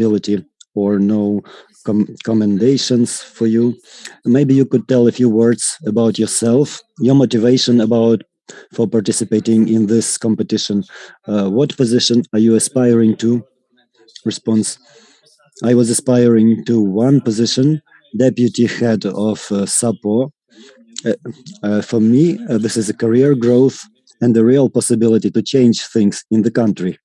responsibility or no commendations for you. Maybe you could tell a few words about yourself, your motivation for participating in this competition. What position are you aspiring to? Response: I was aspiring to one position, deputy head of SAPO. For me, this is a career growth and a real possibility to change things in the country.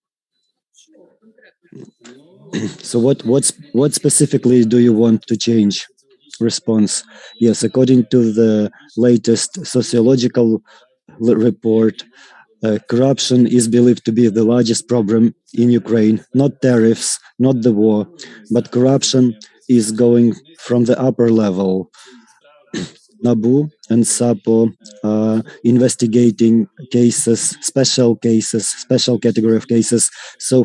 So what specifically do you want to change? Response: yes, according to the latest sociological report, corruption is believed to be the largest problem in Ukraine. Not tariffs, not the war, but corruption is going from the upper level. NABU and SAPO are investigating cases, special category of cases. So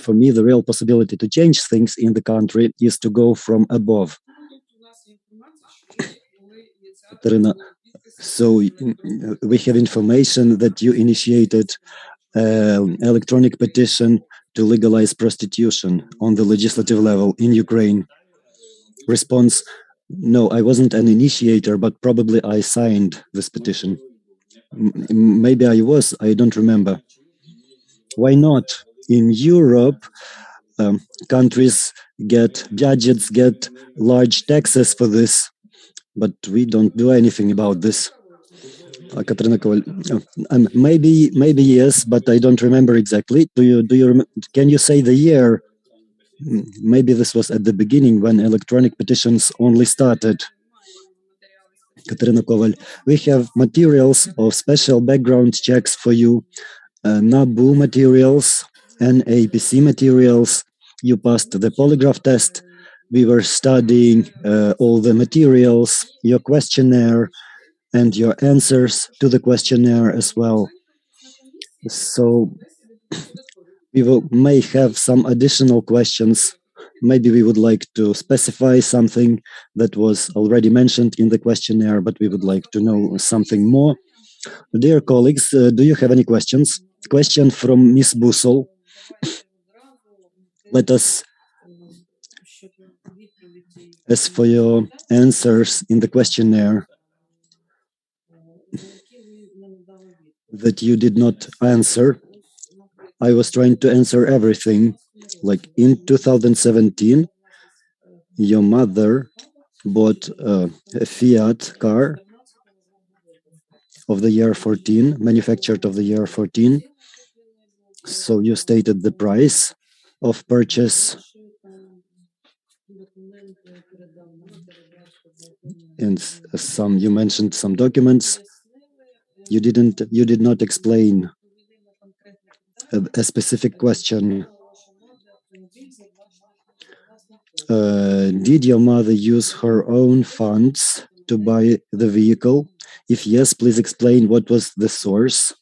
for me, the real possibility to change things in the country is to go from above. So we have information that you initiated electronic petition to legalize prostitution on the legislative level in Ukraine. Response: no, I wasn't an initiator, but probably I signed this petition. Maybe I was, I don't remember. Why not? In Europe, budgets get large taxes for this, but we don't do anything about this. Katarina Koval, maybe yes, but I don't remember exactly. Can you say the year? Maybe this was at the beginning when electronic petitions only started. Katarina Koval, we have materials of special background checks for you, NABU materials, NAPC materials. You passed the polygraph test. We were studying all the materials, your questionnaire, and your answers to the questionnaire as well. So we may have some additional questions. Maybe we would like to specify something that was already mentioned in the questionnaire, but we would like to know something more. Dear colleagues, do you have any questions? Question from Ms. Busol. Let us, as for your answers in the questionnaire that you did not answer, I was trying to answer everything. Like in 2017, your mother bought a Fiat car of the year 14, manufactured of the year 14. So you stated the price of purchase and you mentioned some documents. You did not explain a specific question. Did your mother use her own funds to buy the vehicle? If yes, please explain what was the source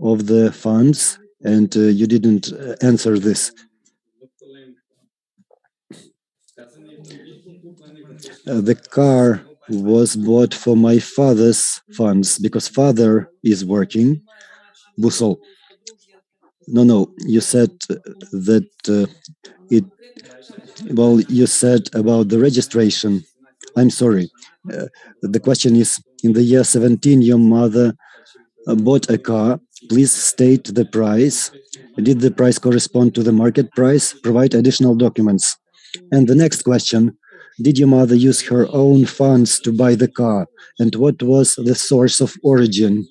of the funds, and you didn't answer this. The car was bought for my father's funds because father is working. Busol. No, you said that you said about the registration. I'm sorry. The question is, in the year 17, your mother bought a car. Please state the price. Did the price correspond to the market price? Provide additional documents. And the next question, did your mother use her own funds to buy the car? And what was the source of origin?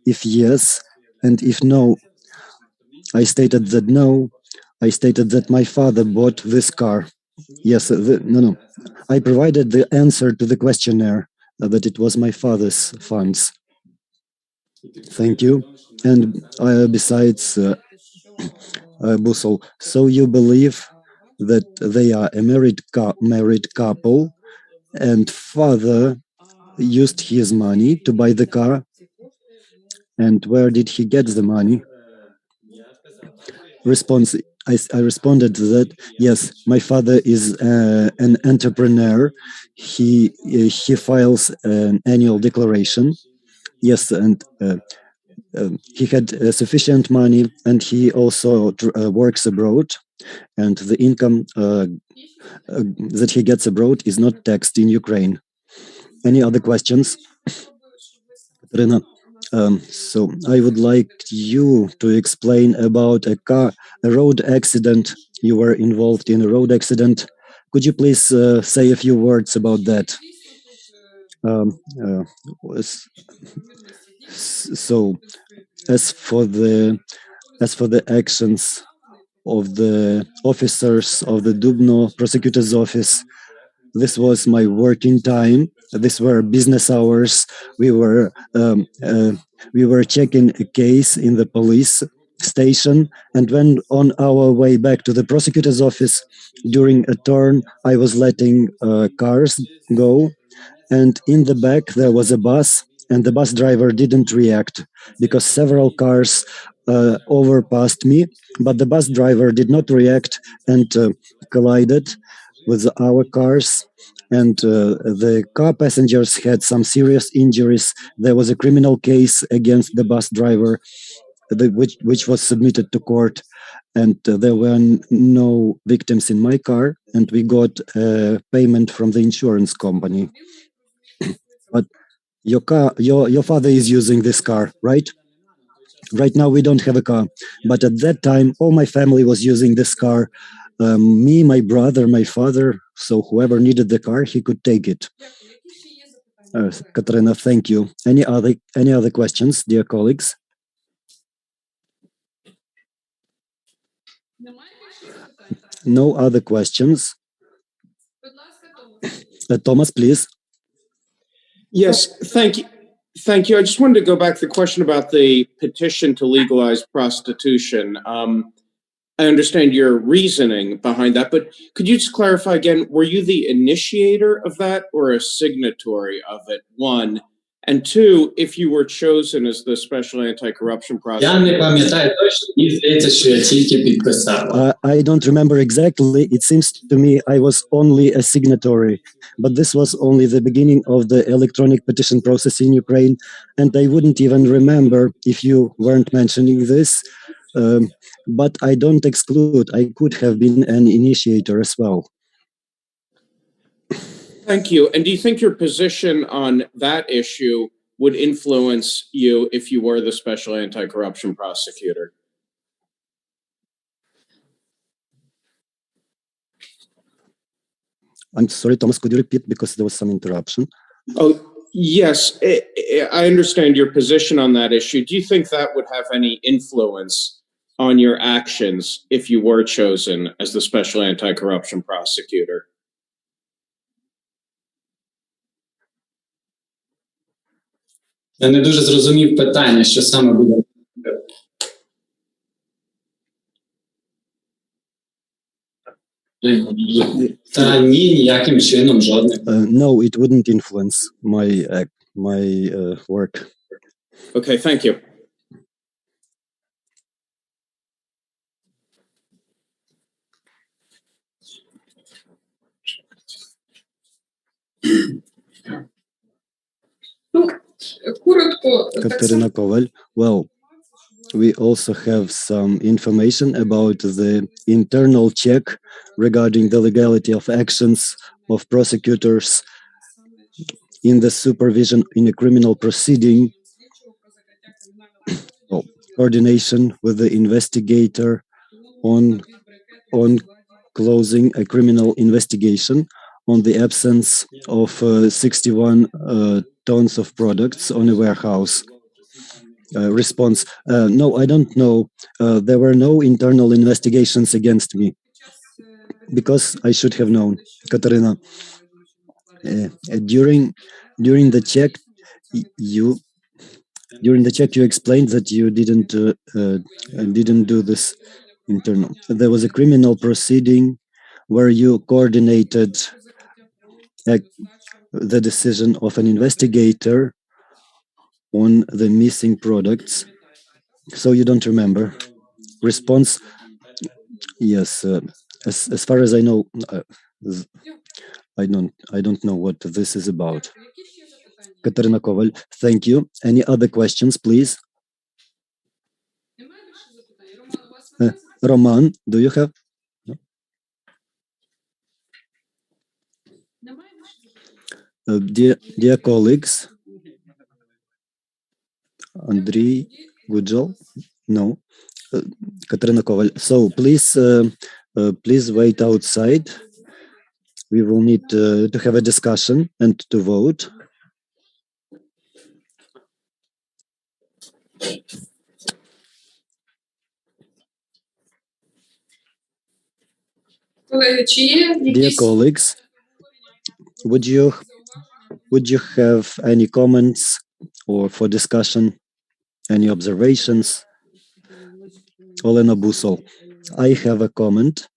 If yes, and if no, I stated that no. I stated that my father bought this car. Yes, no. I provided the answer to the questionnaire that it was my father's funds. Thank you. And besides, Busol, so you believe that they are a married couple, and father used his money to buy the car, and where did he get the money? Response: I responded that yes, my father is an entrepreneur. He files an annual declaration. Yes, and he had sufficient money, and he also works abroad, and the income that he gets abroad is not taxed in Ukraine. Any other questions? Katerina, so I would like you to explain about a road accident. You were involved in a road accident. Could you please say a few words about that? Um, uh, so, as for the actions of the officers of the Dubno prosecutor's office, this was my working time. These were business hours. We were checking a case in the police station, and when on our way back to the prosecutor's office, during a turn, I was letting cars go, and in the back there was a bus, and the bus driver didn't react because several cars overpassed me, but the bus driver did not react and collided with our cars, and the car passengers had some serious injuries. There was a criminal case against the bus driver, which was submitted to court, and there were no victims in my car, and we got payment from the insurance company. But your father is using this car, right? Right now we don't have a car, but at that time all my family was using this car. Me, my brother, my father. So whoever needed the car, he could take it. Katarina, thank you. Any other questions, dear colleagues? No other questions. Thomas, please. Yes, thank you. Thank you. I just wanted to go back to the question about the petition to legalize prostitution. I understand your reasoning behind that, but could you just clarify again, were you the initiator of that or a signatory of it, one? And two, if you were chosen as the special anti-corruption prosecutor? I don't remember exactly. It seems to me I was only a signatory, but this was only the beginning of the electronic petition process in Ukraine, and I wouldn't even remember if you weren't mentioning this. But I don't exclude I could have been an initiator as well. Thank you. And do you think your position on that issue would influence you if you were the special anti-corruption prosecutor? I'm sorry, Thomas, could you repeat because there was some interruption? Oh, yes. I understand your position on that issue. Do you think that would have any influence on your actions if you were chosen as the special anti-corruption prosecutor? Я не дуже зрозумів питання, що саме буде. Та ні, ніяким чином, жодним. No, it wouldn't influence my work. Okay, thank you. Katerina Koval. Well, we also have some information about the internal check regarding the legality of actions of prosecutors in the supervision in a criminal proceeding, coordination with the investigator on closing a criminal investigation on the absence of 61 tons of products on a warehouse. Response, no, I don't know. There were no internal investigations against me because I should have known. Katerina, during the check, you explained that you didn't do this internal. There was a criminal proceeding where you coordinated the decision of an investigator on the missing products, so you don't remember. Response, yes. As far as I know, I don't know what this is about. Katerina Koval, thank you. Any other questions, please? Roman, do you have? No? Dear colleagues, Andriy Gujal, no, Katerina Koval. So please wait outside. We will need to have a discussion and to vote. Dear colleagues, would you have any comments or for discussion, any observations? Olena Busol, I have a comment.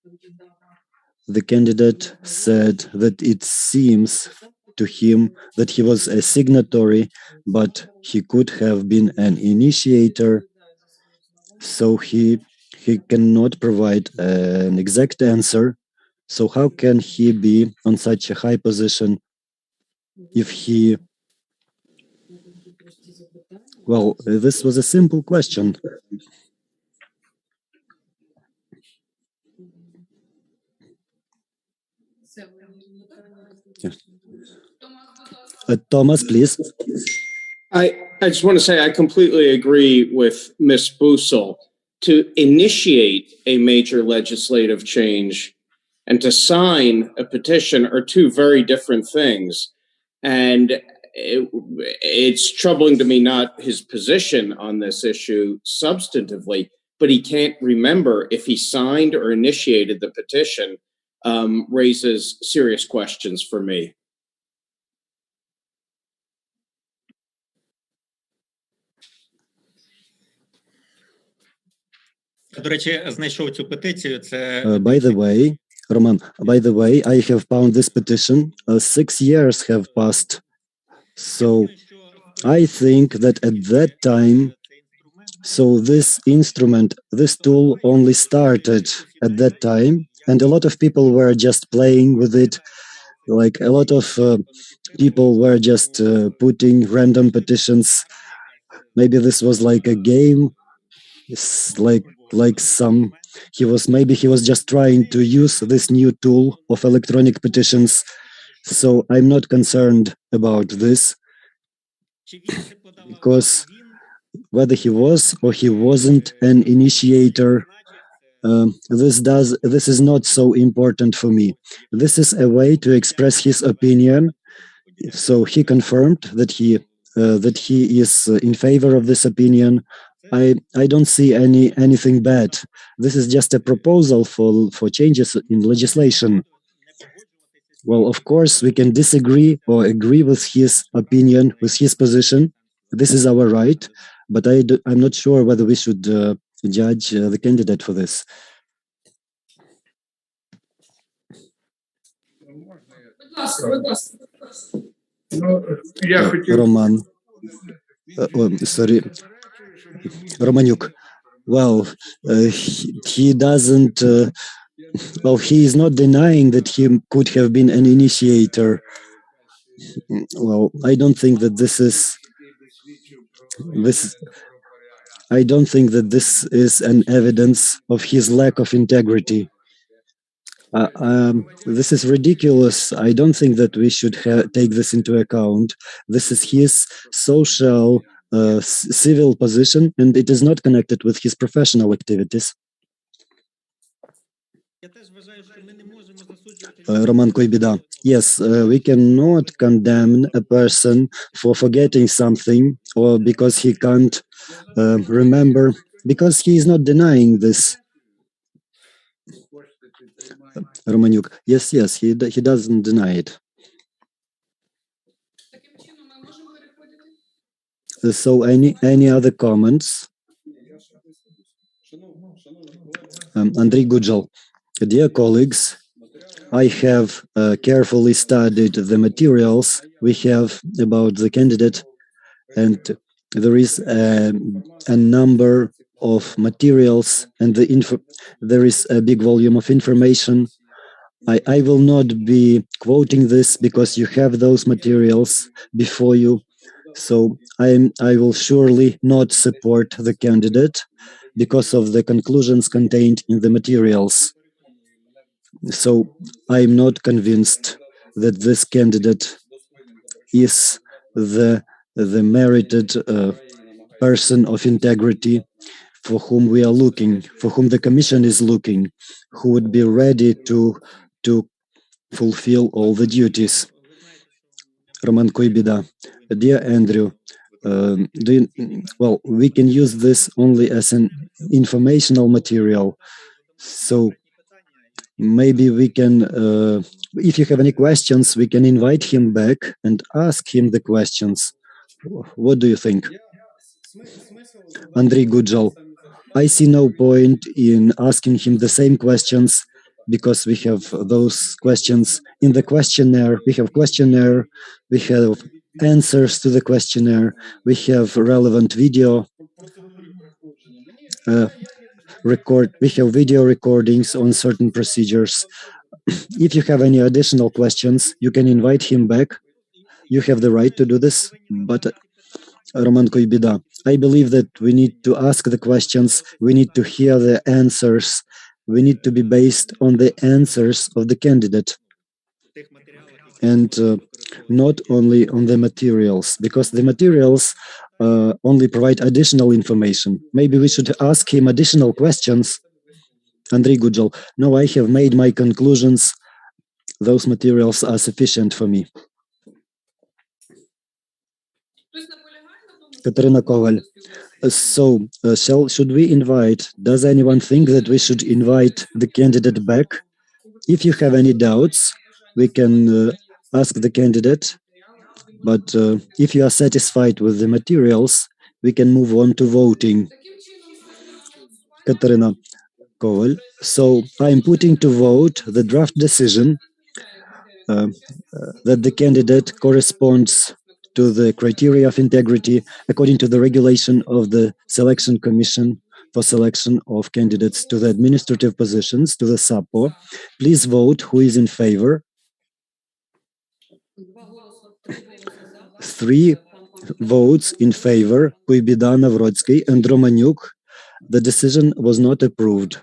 The candidate said that it seems to him that he was a signatory, but he could have been an initiator, so he cannot provide an exact answer. So how can he be on such a high position if he... Well, this was a simple question. Yeah. Thomas, please. I just want to say I completely agree with Ms. Busel. To initiate a major legislative change and to sign a petition are two very different things. And it's troubling to me not his position on this issue substantively, but he can't remember if he signed or initiated the petition, raises serious questions for me. До речі, знайшов цю петицію. Це By the way, Roman, I have found this petition. 6 years have passed. So I think that at that time, so this instrument, this tool only started at that time, and a lot of people were just playing with it. Like a lot of people were just putting random petitions. Maybe this was like a game. It's like some he was just trying to use this new tool of electronic petitions. So I'm not concerned about this, because whether he was or he wasn't an initiator, this is not so important for me. This is a way to express his opinion. So he confirmed that he is in favor of this opinion. I don't see anything bad. This is just a proposal for changes in legislation. Well, of course, we can disagree or agree with his opinion, with his position. This is our right, but I'm not sure whether we should judge the candidate for this. Roman. Sorry. Romaniuk. Well, he doesn't... well, he is not denying that he could have been an initiator. Well, I don't think that this is an evidence of his lack of integrity. This is ridiculous. I don't think that we should take this into account. This is his social, civil position, and it is not connected with his professional activities. Roman Koibida. Yes, we cannot condemn a person for forgetting something or because he can't remember, because he is not denying this. Romaniuk. Yes, he doesn't deny it. So any other comments? Andriy Gujal. Dear colleagues, I have carefully studied the materials we have about the candidate, and there is a number of materials, and there is a big volume of information. I will not be quoting this because you have those materials before you. So I will surely not support the candidate. because of the conclusions contained in the materials. So I'm not convinced that this candidate is the merited person of integrity for whom we are looking, for whom the Commission is looking, who would be ready to fulfill all the duties. Roman Koibida, dear Andrew, we can use this only as an informational material. So maybe we can, if you have any questions, we can invite him back and ask him the questions. What do you think? Andrei Gujal, I see no point in asking him the same questions because we have those questions in the questionnaire. We have questionnaire, we have answers to the questionnaire, we have relevant video we have video recordings on certain procedures. If you have any additional questions, you can invite him back. You have the right to do this, but Roman Koibida, I believe that we need to ask the questions, we need to hear the answers, we need to be based on the answers of the candidate and not only on the materials, because the materials only provide additional information. Maybe we should ask him additional questions. Andrei Gujal, no, I have made my conclusions. Those materials are sufficient for me. Katerina Koval. So, should we invite, does anyone think that we should invite the candidate back? If you have any doubts, we can ask the candidate, but if you are satisfied with the materials, we can move on to voting. Katerina Koval. So, I'm putting to vote the draft decision that the candidate corresponds to the criteria of integrity according to the regulation of the Selection Commission for selection of candidates to the administrative positions, to the SAPO. Please vote who is in favor. 3 votes in favor, Koibida, Navrotsky, and Romaniuk. The decision was not approved.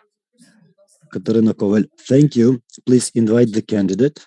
Katerina Koval, thank you. Please invite the candidate.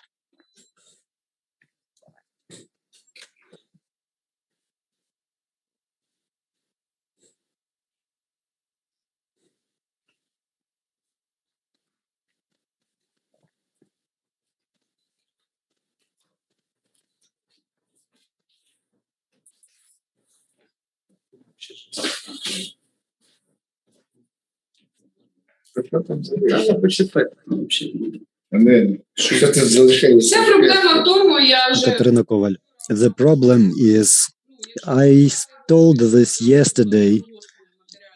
Katerina Koval. The problem is, I told this yesterday,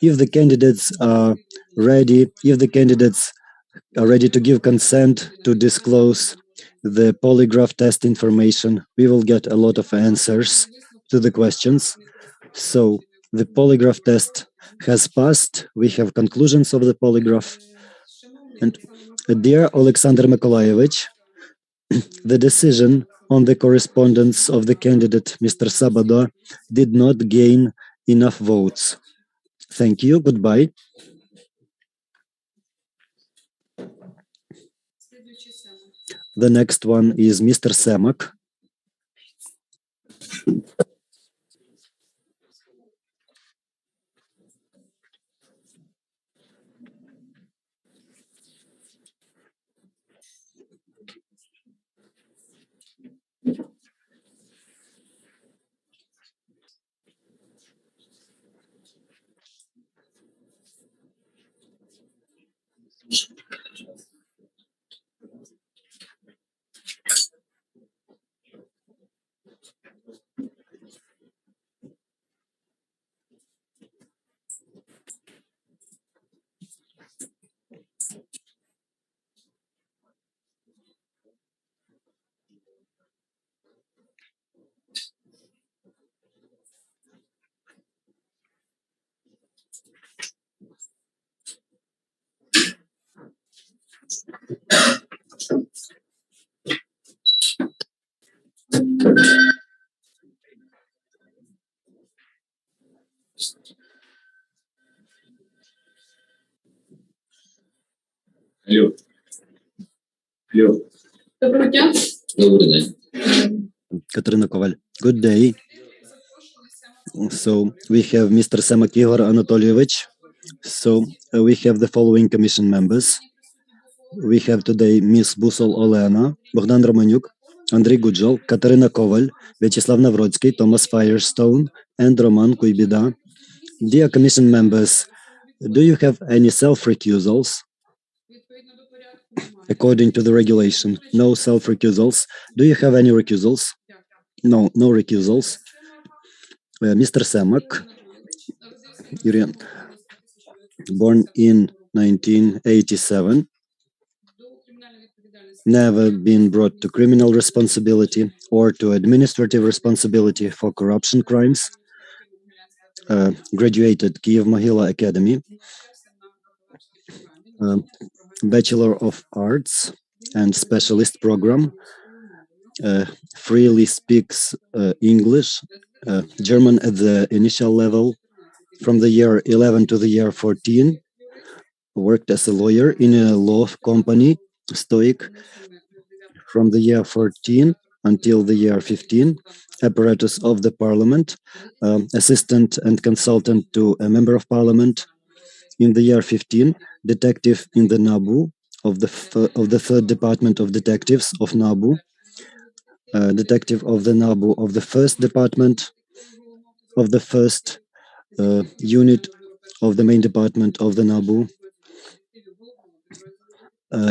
if the candidates are ready, to give consent to disclose the polygraph test information, we will get a lot of answers to the questions. So the polygraph test has passed. We have conclusions of the polygraph. And dear Alexander Mykolaievich, the decision on the correspondence of the candidate, Mr. Sabado, did not gain enough votes. Thank you. Goodbye. The next one is Mr. Semak. Доброго дня. Добрий день. Katarina Koval. Good day. So we have Mr. Semak Igor Anatolievich. So we have the following commission members. We have today Miss Busol Olena, Bogdan Romanyuk, Andrei Gudjal, Katarina Koval, Vyacheslav Navrotsky, Thomas Firestone, and Roman Kuybida. Dear commission members, do you have any self-recusals? According to the regulation, no self-recusals. Do you have any recusals? No, no recusals. Mr. Semak, born in 1987, never been brought to criminal responsibility or to administrative responsibility for corruption crimes. Graduated Kyiv-Mohyla Academy. Bachelor of Arts and Specialist program. Freely speaks English, German at the initial level. From the year 11 to the year 14, worked as a lawyer in a law company, Stoic. From the year 14 until the year 15, apparatus of the parliament, assistant and consultant to a member of parliament. In the year 15, detective in the NABU of the third department of detectives of NABU, detective of the NABU of the first department of the first unit of the main department of the NABU,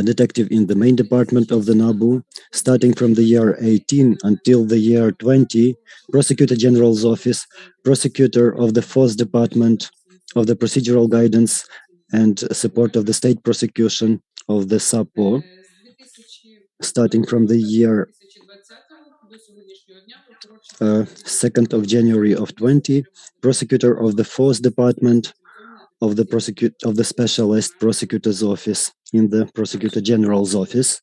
detective in the main department of the NABU, starting from the year 18 until the year 20, Prosecutor General's Office, prosecutor of the fourth department of the procedural guidance and support of the state prosecution of the SAPO, starting from the year 2nd of January of 20, prosecutor of the fourth department of the specialist prosecutor's office in the Prosecutor General's office.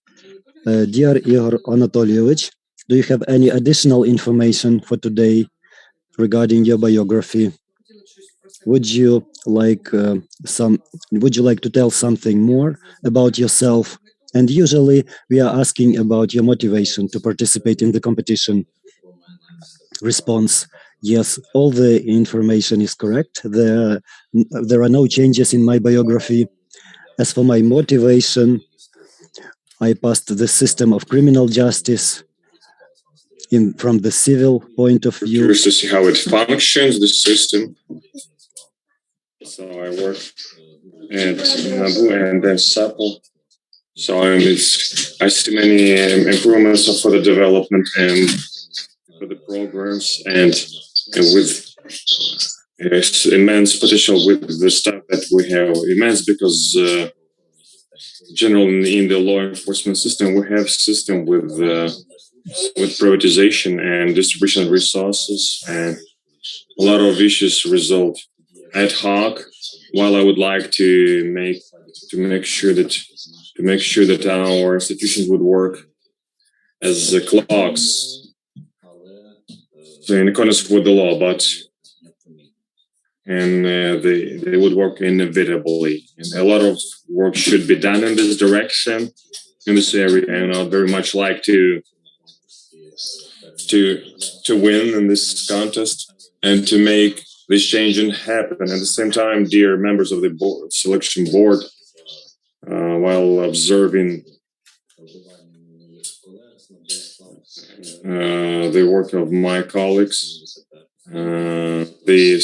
Dear Igor Anatolievich, do you have any additional information for today regarding your biography? Would you like to tell something more about yourself? And usually we are asking about your motivation to participate in the competition. Response: yes, all the information is correct. There are no changes in my biography. As for my motivation, I passed the system of criminal justice from the civil point of view. Curious to see how it functions, the system. So I worked at NABU and then SAPO. So I see many improvements for the development and for the programs, and with immense potential with the staff that we have, immense because generally in the law enforcement system we have system with privatization and distribution of resources, and a lot of issues result ad hoc. While I would like to make sure that our institutions would work as clocks, so in accordance with the law, they would work inevitably. And a lot of work should be done in this direction, in this area, and I'd very much like to win in this contest and to make this change happen. At the same time, dear members of the selection board, while observing the work of my colleagues, the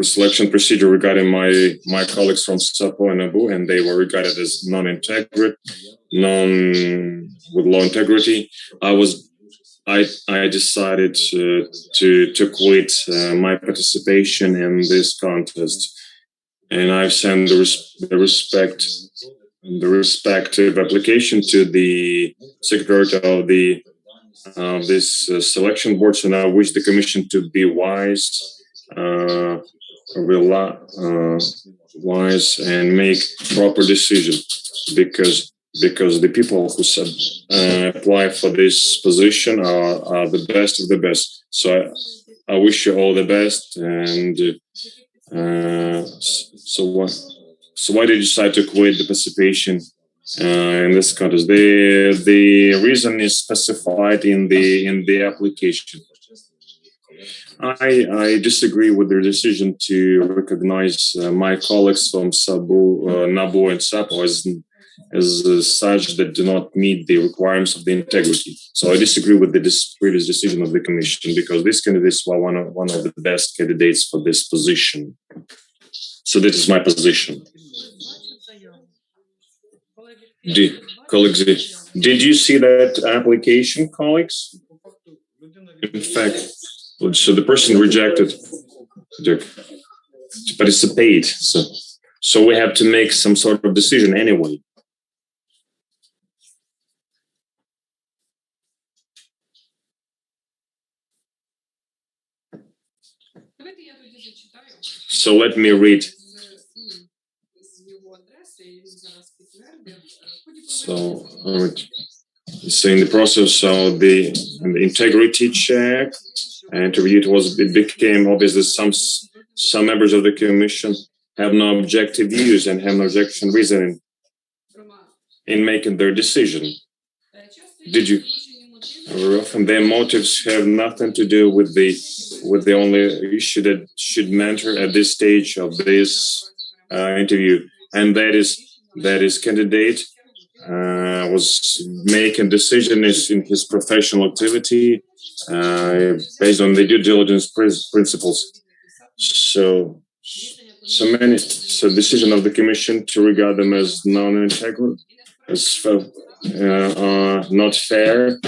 selection procedure regarding my colleagues from SAPO and NABU, and they were regarded as with low integrity. I decided to quit my participation in this contest, and I've sent the respective application to the secretary of this selection board. So now I wish the commission to be wise, and make proper decision, because the people who apply for this position are the best of the best. So I wish you all the best. And so why did you decide to quit the participation in this contest. The reason is specified in the application. I disagree with their decision to recognize my colleagues from NABU and SAP as such that do not meet the requirements of the integrity. So I disagree with the previous decision of the Commission, because these candidates were one of the best candidates for this position. So this is my position. Colleagues, did you see that application, colleagues? In fact, so the person rejected to participate. So we have to make some sort of decision anyway. So let me read. So in the process of the integrity check interview, it became obvious that some members of the Commission have no objective views and have no objection reasoning in making their decision. Did you? Often their motives have nothing to do with the only issue that should matter at this stage of this interview, and that is candidate was making decisions in his professional activity based on the due diligence principles. So decision of the Commission to regard them as non-integral, as not fair,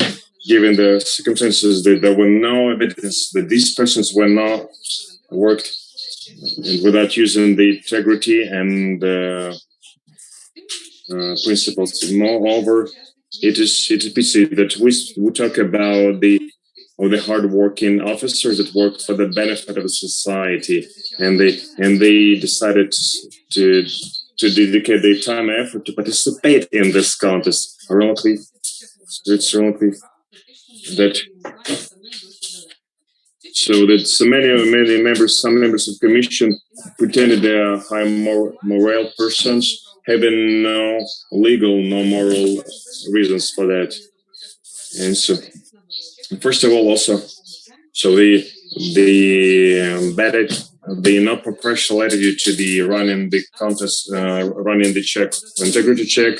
given the circumstances that there were no evidence that these persons were not worked without using the integrity and principles. Moreover, it is pity that we talk about the hardworking officers that work for the benefit of the society, and they decided to dedicate their time and effort to participate in this contest. Ironically, it's ironically that many members, some members of the Commission pretended they are high moral persons, having no legal, no moral reasons for that. And so, first of all, also, so the not professional attitude to the running the contest, running the check, integrity check,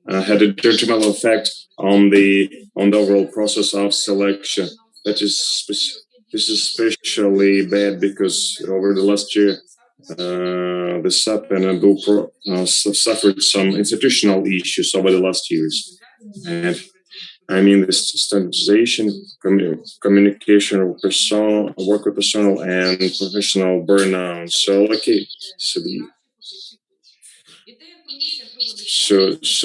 had a detrimental effect on the overall process of selection. This is especially bad because over the last year, the SAP and NABU suffered some institutional issues over the last years. And I mean, the standardization, communication with personnel, work with personnel, and professional burnout. So, okay, so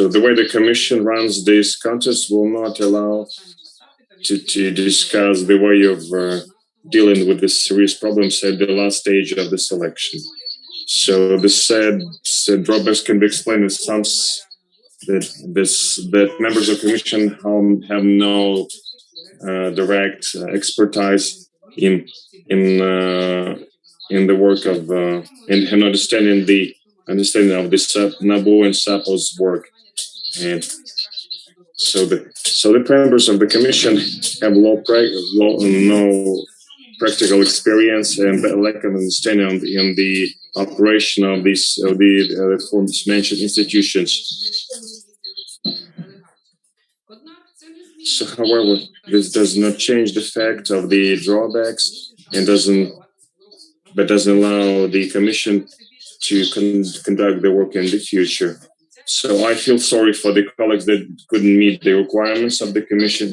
the way the Commission runs this contest will not allow to discuss the way of dealing with this serious problems at the last stage of the selection. So the said drawbacks can be explained as some that members of the Commission have no direct expertise in the work of and have no understanding of the SAP, NABU and SAPO's work, and so the members of the Commission have no practical experience and lack of understanding in the operation of the mentioned institutions. So, however, this does not change the fact of the drawbacks and doesn't allow the Commission to conduct the work in the future. So I feel sorry for the colleagues that couldn't meet the requirements of the Commission.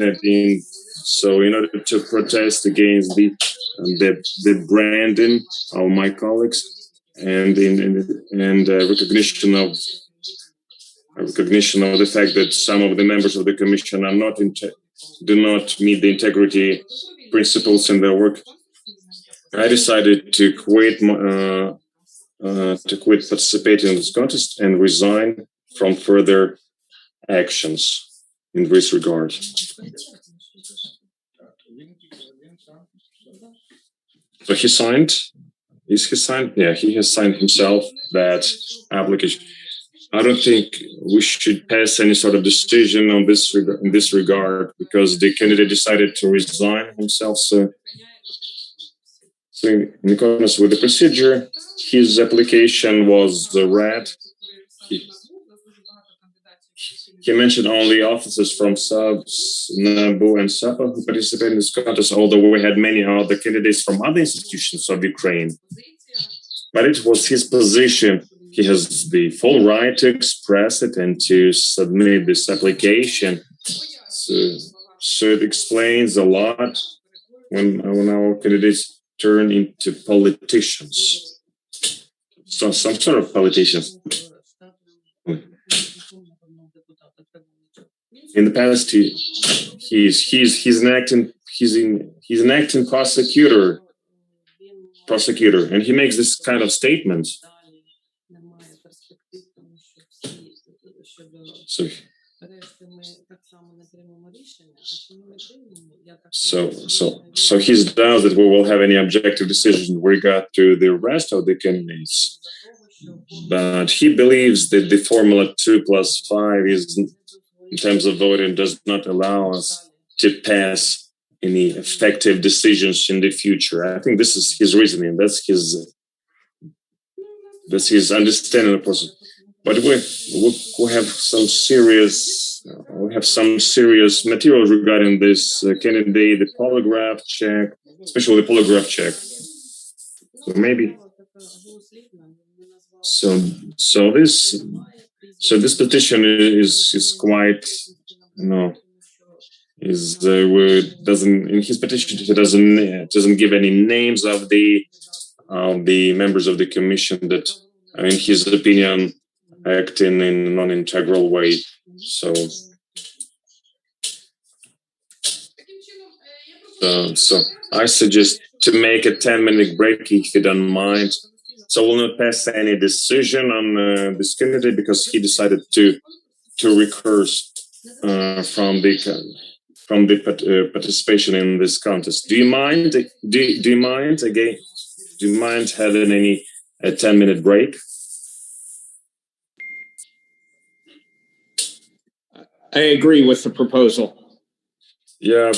So in order to protest against the branding of my colleagues and recognition of the fact that some of the members of the Commission do not meet the integrity principles in their work, I decided to quit participating in this contest and resign from further actions in this regard. So he signed. Is he signed? Yeah, he has signed himself that application. I don't think we should pass any sort of decision on in this regard because the candidate decided to resign himself. So in accordance with the procedure, his application was read. He mentioned only officers from SAP, NABU, and SAPA who participated in this contest, although we had many other candidates from other institutions of Ukraine. But it was his position. He has the full right to express it and to submit this application. So it explains a lot when our candidates turn into politicians. So some sort of politicians. In the past, he's an acting prosecutor, and he makes this kind of statement. So he's doubts that we will have any objective decision with regard to the rest of the candidates. But he believes that the formula 2+5 is, in terms of voting, does not allow us to pass any effective decisions in the future. I think this is his reasoning. That's his understanding of the process. But we have some serious materials regarding this candidate, the polygraph check, especially the polygraph check. So maybe. So this petition is quite, doesn't, in his petition he doesn't give any names of the members of the commission that, in his opinion, acting in a non-integral way. So I suggest to make a 10-minute break, if you don't mind. So we'll not pass any decision on this candidate because he decided to recurse from the participation in this contest. Do you mind? Do you mind again? Do you mind having a 10-minute break? I agree with the proposal. Yeah.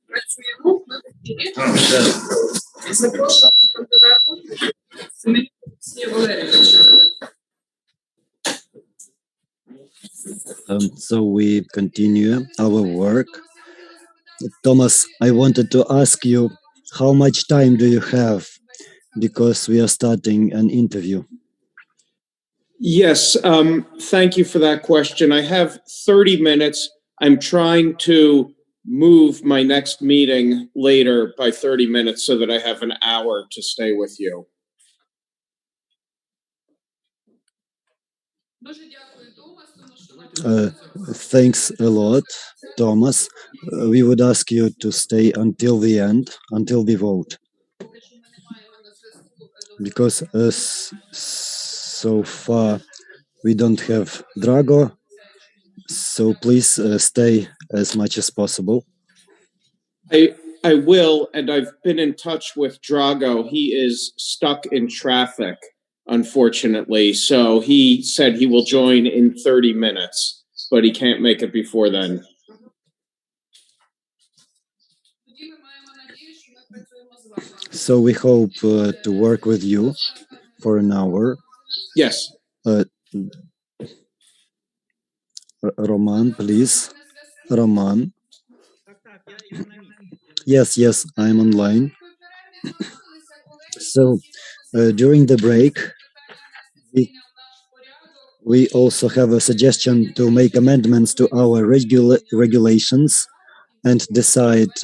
Працюємо ми в ефірі. Запрошуємо кандидата Семенюка Олексія Валерійовича. So we continue our work. Thomas, I wanted to ask you, how much time do you have? Because we are starting an interview. Yes, thank you for that question. I have 30 minutes. I'm trying to move my next meeting later by 30 minutes so that I have an hour to stay with you. Дуже дякую, Томас, тому що ви Thanks a lot, Thomas. We would ask you to stay until the end, until we vote. поки що ми не маємо на зв'язку до Because so far we don't have Drago, so please stay as much as possible. I will, and I've been in touch with Drago. He is stuck in traffic, unfortunately. So he said he will join in 30 minutes, but he can't make it before then. тоді ми маємо надію, що ми працюємо з вами. So we hope to work with you for an hour. Yes. Roman, please. Roman. Я на місці. Yes, I'm online. So during the break, we also have a suggestion to make amendments to our regulations and decide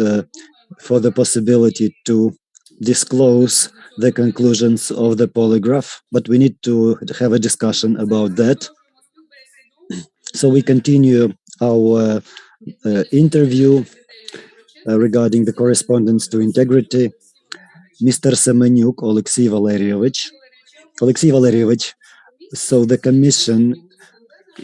for the possibility to disclose the conclusions of the polygraph, but we need to have a discussion about that. So we continue our interview regarding the correspondence to integrity. Mr. Semenyuk Alexei Valeryevich. Alexei Valeryevich, so the commission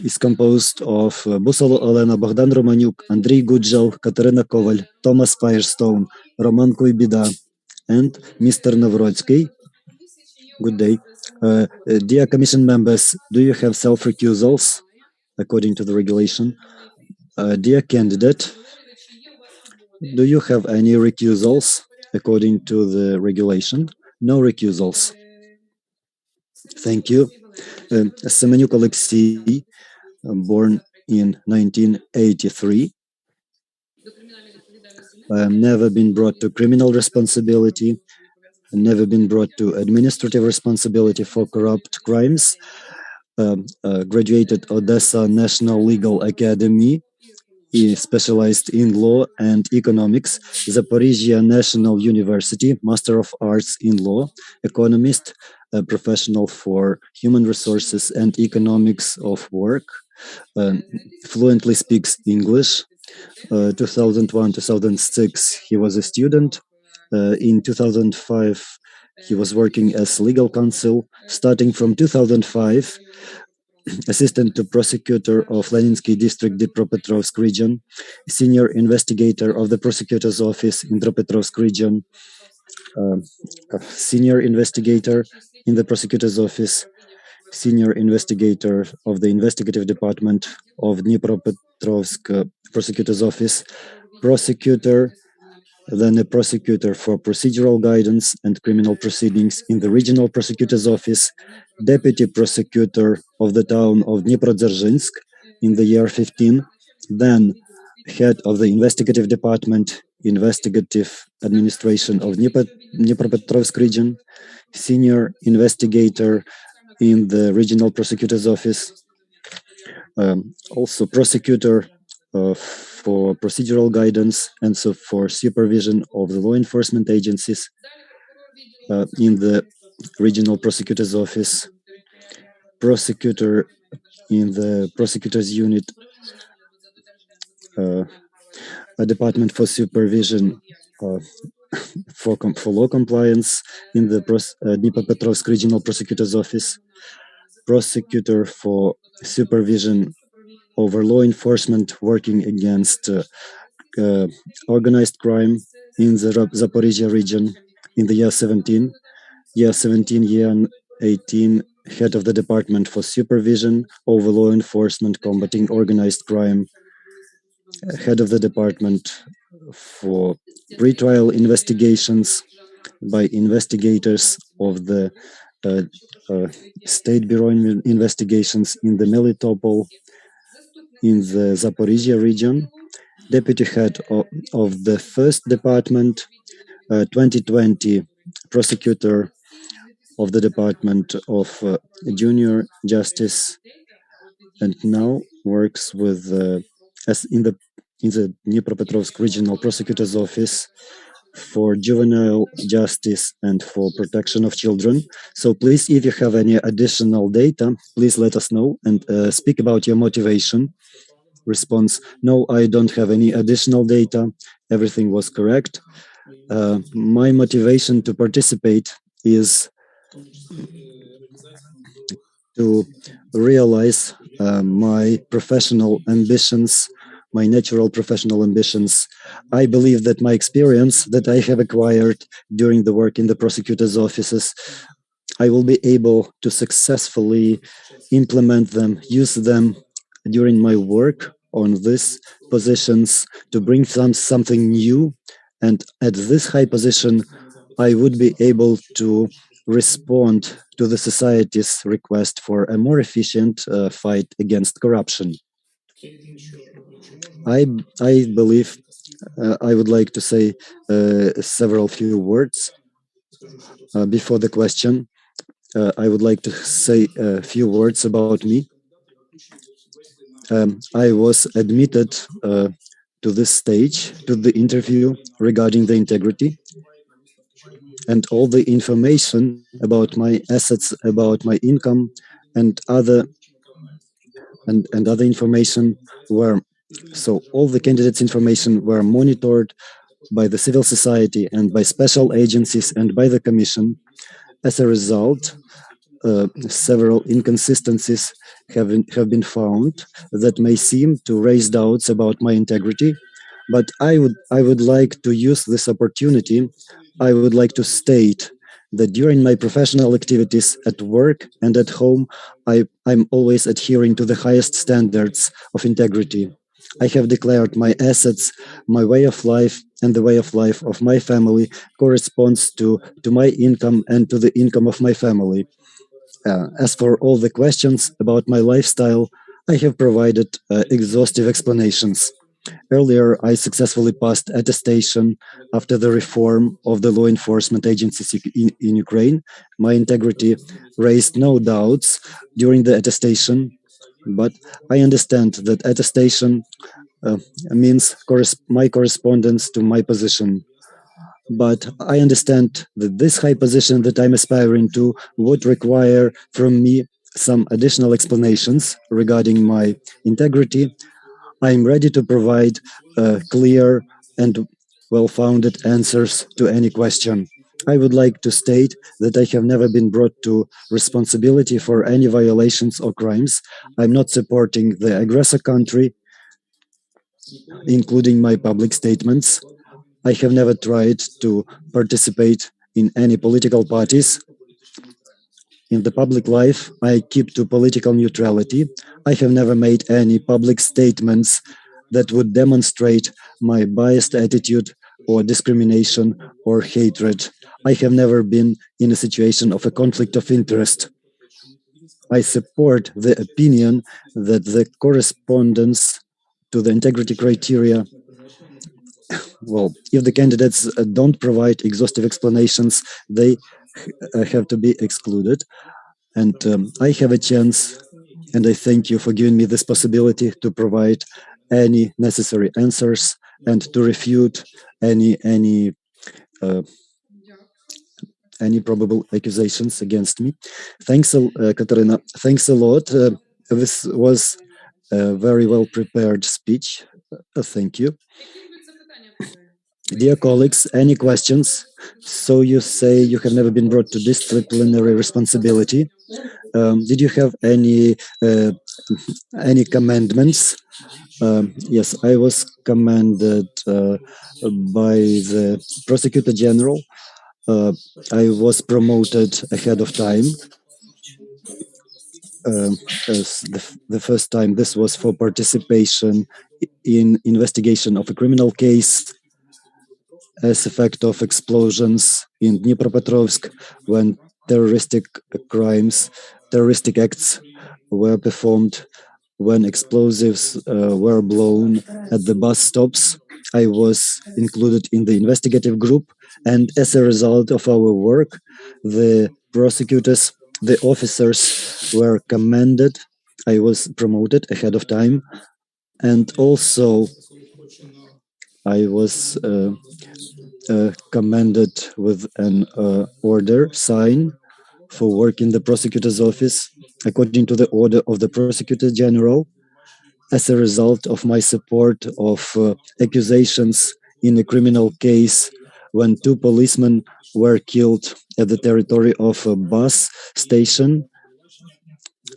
is composed of Busalo Olena, Bogdan Romanyuk, Andriy Gudjal, Katerina Koval, Thomas Firestone, Roman Kuybida, and Mr. Novrotsky. Good day. Dear commission members, do you have self-recusals according to the regulation? Dear candidate, do you have any recusals according to the regulation? No recusals. Thank you. Semenyuk Alexei, born in 1983, never been brought to criminal responsibility, never been brought to administrative responsibility for corrupt crimes, graduated Odessa National Legal Academy, he specialized in law and economics, Zaporizhia National University, Master of Arts in Law, economist, a professional for human resources and economics of work, fluently speaks English. 2001-2006, he was a student. In 2005, he was working as legal counsel. Starting from 2005, assistant to prosecutor of Leninsky district, Dnipropetrovsk region, senior investigator of the prosecutor's office in Dnipropetrovsk region, senior investigator in the prosecutor's office, senior investigator of the investigative department of Dnipropetrovsk prosecutor's office, prosecutor, then a prosecutor for procedural guidance and criminal proceedings in the regional prosecutor's office, deputy prosecutor of the town of Dniprodzerzhinsk in the year 15, then head of the investigative department, investigative administration of Dnipropetrovsk region, senior investigator in the regional prosecutor's office, also prosecutor for procedural guidance and so for supervision of the law enforcement agencies in the regional prosecutor's office, prosecutor in the prosecutor's unit, a department for supervision for law compliance in the Dnipropetrovsk regional prosecutor's office, prosecutor for supervision over law enforcement working against organized crime in the Zaporizhia region in the year 17, year 18, head of the department for supervision over law enforcement combating organized crime head of the department for pretrial investigations by investigators of the uh, State Bureau Investigations in the Melitopol, in the Zaporizhia region, deputy head of the first department, 2020 prosecutor of the Department of Junior Justice, and now works with as in the Dnipropetrovsk Regional Prosecutor's Office for juvenile justice and for protection of children. So please, if you have any additional data, please let us know and speak about your motivation. Response: no, I don't have any additional data. Everything was correct. My motivation to participate is to realize my professional ambitions, my natural professional ambitions. I believe that my experience that I have acquired during the work in the prosecutor's offices, I will be able to successfully implement them, use them during my work on these positions to bring something new. And at this high position, I would be able to respond to the society's request for a more efficient fight against corruption. I believe I would like to say several few words before the question. I would like to say a few words about me. I was admitted to this stage, to the interview regarding the integrity, and all the information about my assets, about my income, and other information were, so all the candidates' information were monitored by the civil society and by special agencies and by the commission. As a result, several inconsistencies have been found that may seem to raise doubts about my integrity. But I would like to use this opportunity. I would like to state that during my professional activities at work and at home, I'm always adhering to the highest standards of integrity. I have declared my assets, my way of life, and the way of life of my family corresponds to my income and to the income of my family. As for all the questions about my lifestyle, I have provided exhaustive explanations. Earlier, I successfully passed attestation after the reform of the law enforcement agencies in Ukraine. My integrity raised no doubts during the attestation, but I understand that attestation means my correspondence to my position. But I understand that this high position that I'm aspiring to would require from me some additional explanations regarding my integrity. I'm ready to provide clear and well-founded answers to any question. I would like to state that I have never been brought to responsibility for any violations or crimes. I'm not supporting the aggressor country, including my public statements. I have never tried to participate in any political parties. In the public life, I keep to political neutrality. I have never made any public statements that would demonstrate my biased attitude or discrimination or hatred. I have never been in a situation of a conflict of interest. I support the opinion that the correspondence to the integrity criteria, well, if the candidates don't provide exhaustive explanations, they have to be excluded. And I have a chance, and I thank you for giving me this possibility to provide any necessary answers and to refute any probable accusations against me. Thanks, Katerina. Thanks a lot. This was a very well prepared speech. Thank you. Dear colleagues, any questions? So you say you have never been brought to disciplinary responsibility. Did you have any commandments? Yes, I was commanded by the prosecutor general. I was promoted ahead of time. the first time this was for participation in investigation of a criminal case as effect of explosions in Dnipropetrovsk when terroristic acts were performed, when explosives were blown at the bus stops. I was included in the investigative group, and as a result of our work, the prosecutors, the officers were commended. I was promoted ahead of time, and also I was commended with an order sign for work in the prosecutor's office according to the order of the prosecutor general as a result of my support of accusations in a criminal case when two policemen were killed at the territory of a bus station.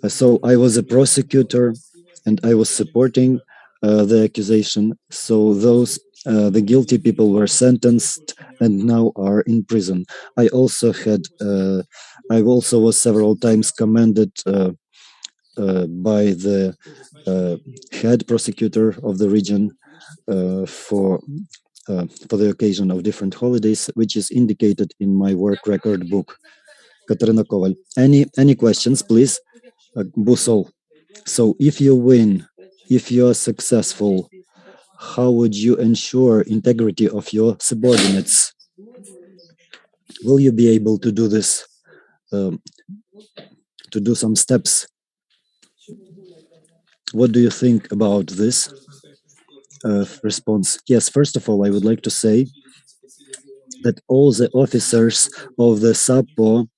So I was a prosecutor and I was supporting the accusation. So the guilty people were sentenced and now are in prison. I also was several times commended by the head prosecutor of the region for the occasion of different holidays, which is indicated in my work record book. Katerina Koval. Any questions, please? Busol. So if you win, if you are successful, how would you ensure integrity of your subordinates? Will you be able to do this, to do some steps? What do you think about this response? Yes, first of all, I would like to say that all the officers of the SAPO,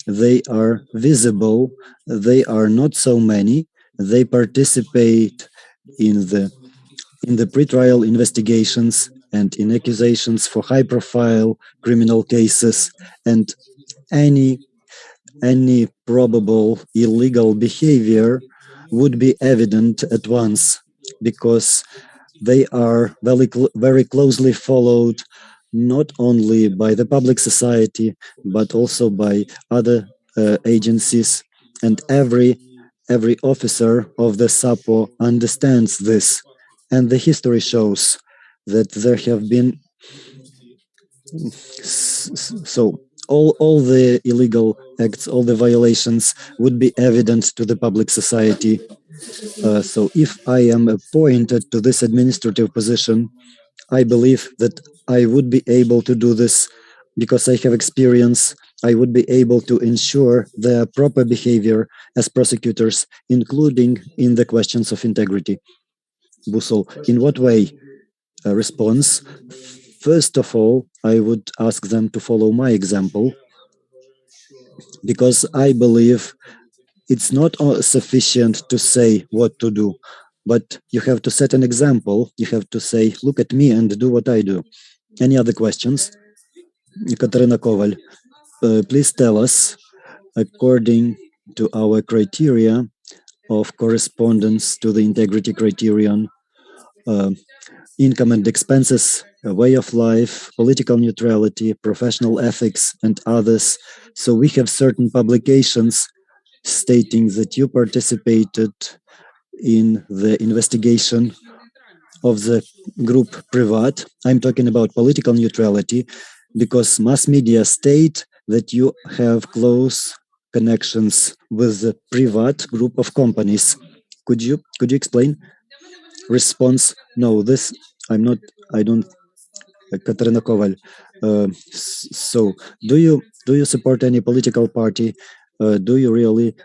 they are visible, they are not so many, they participate in the pre-trial investigations and in accusations for high-profile criminal cases, and any probable illegal behavior would be evident at once because they are very closely followed not only by the public society but also by other agencies, and every officer of the SAPO understands this, and the history shows that there have been so all the illegal acts, all the violations would be evident to the public society. So if I am appointed to this administrative position, I believe that I would be able to do this because I have experience. I would be able to ensure their proper behavior as prosecutors, including in the questions of integrity. Busol, in what way? Response. First of all, I would ask them to follow my example because I believe it's not sufficient to say what to do, but you have to set an example. You have to say, look at me and do what I do. Any other questions? Katerina Koval, please tell us, according to our criteria of correspondence to the integrity criterion, income and expenses, a way of life, political neutrality, professional ethics, and others. So we have certain publications stating that you participated in the investigation of the group Privat. I'm talking about political neutrality because mass media state that you have close connections with the Privat group of companies. Could you explain? Response: no, this I don't. Katerina Koval. So, do you support any political party? Do you really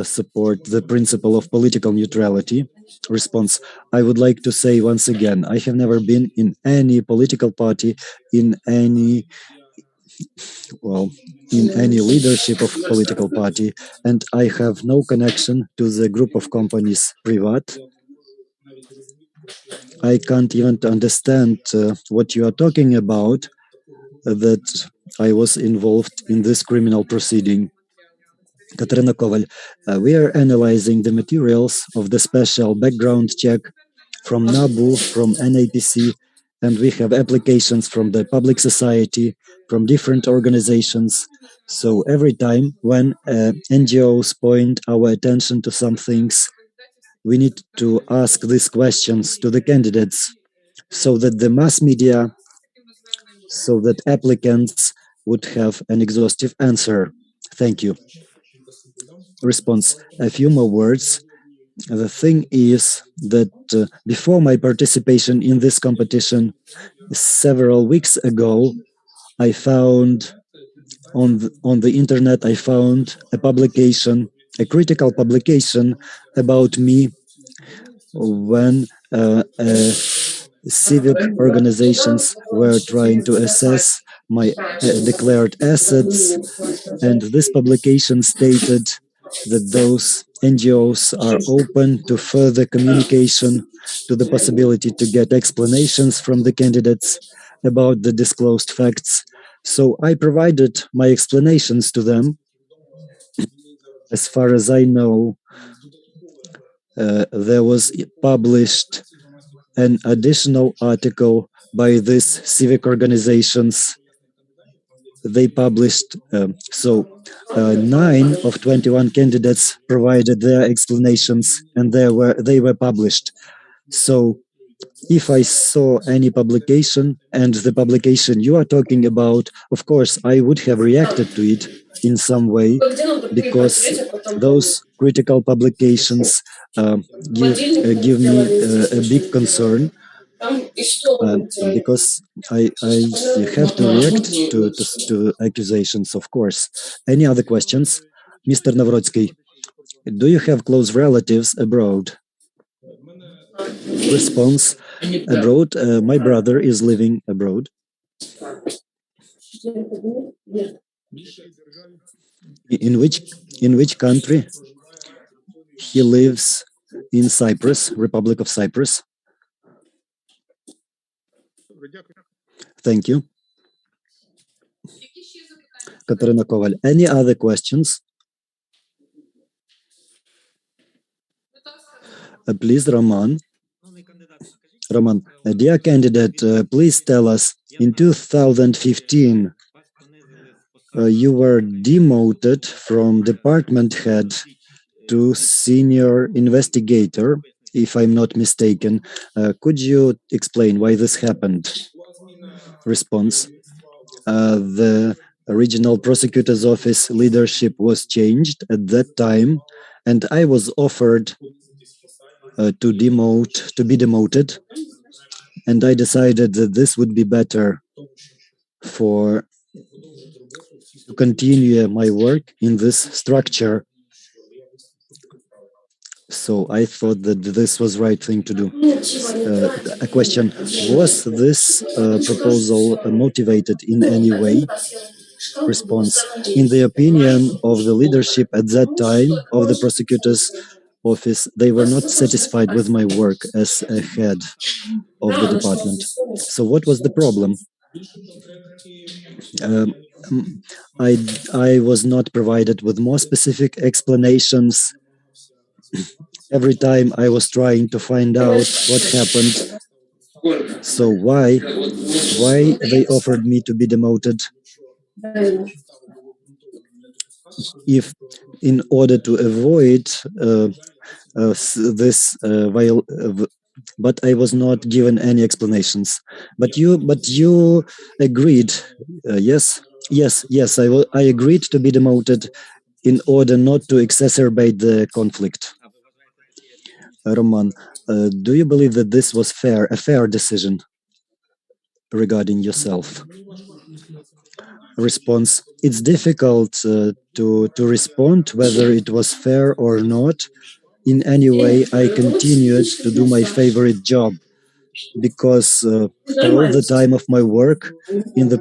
support the principle of political neutrality? Response: I would like to say once again, I have never been in any political party, in any leadership of political party, and I have no connection to the group of companies Privat. I can't even understand what you are talking about, that I was involved in this criminal proceeding. Katerina Koval, we are analyzing the materials of the special background check from NABU, from NAPC, and we have applications from the public society, from different organizations. So every time when NGOs point our attention to some things, we need to ask these questions to the candidates so that the mass media, so that applicants would have an exhaustive answer. Thank you. Response. A few more words. The thing is that before my participation in this competition, several weeks ago, I found on the internet, I found a publication, a critical publication about me when civic organizations were trying to assess my declared assets, and this publication stated that those NGOs are open to further communication, to the possibility to get explanations from the candidates about the disclosed facts. So I provided my explanations to them. As far as I know, there was published an additional article by these civic organizations. They published, 9 of 21 candidates provided their explanations, and they were published. So if I saw any publication, and the publication you are talking about, of course, I would have reacted to it in some way, because those critical publications give me a big concern, because I have to react to accusations, of course. Any other questions? Mr. Navrotsky, do you have close relatives abroad? Response. Abroad, my brother is living abroad. In which country? He lives in Cyprus, Republic of Cyprus. Thank you. Які ще запитання? Katerina Koval. Any other questions? Будь ласка. Please, Roman. Шановний кандидат, скажіть, Roman, dear candidate, please tell us, in 2015, вас понизили з посади. you were demoted from department head to senior investigator, if I'm not mistaken. Could you explain why this happened? Response. The regional prosecutor's office leadership was changed at that time, and I was offered to be demoted, and I decided that this would be better to continue my work in this structure. So I thought that this was right thing to do. A question: was this proposal motivated in any way? Response: in the opinion of the leadership at that time of the prosecutor's office, they were not satisfied with my work as a head of the department. So what was the problem? I was not provided with more specific explanations. Every time I was trying to find out what happened. So why they offered me to be demoted? If in order to avoid this but I was not given any explanations. But you agreed, yes. I agreed to be demoted in order not to exacerbate the conflict. Roman, do you believe that this was a fair decision regarding yourself? Response: it's difficult to respond whether it was fair or not. In any way, I continued to do my favorite job, because all the time of my work in the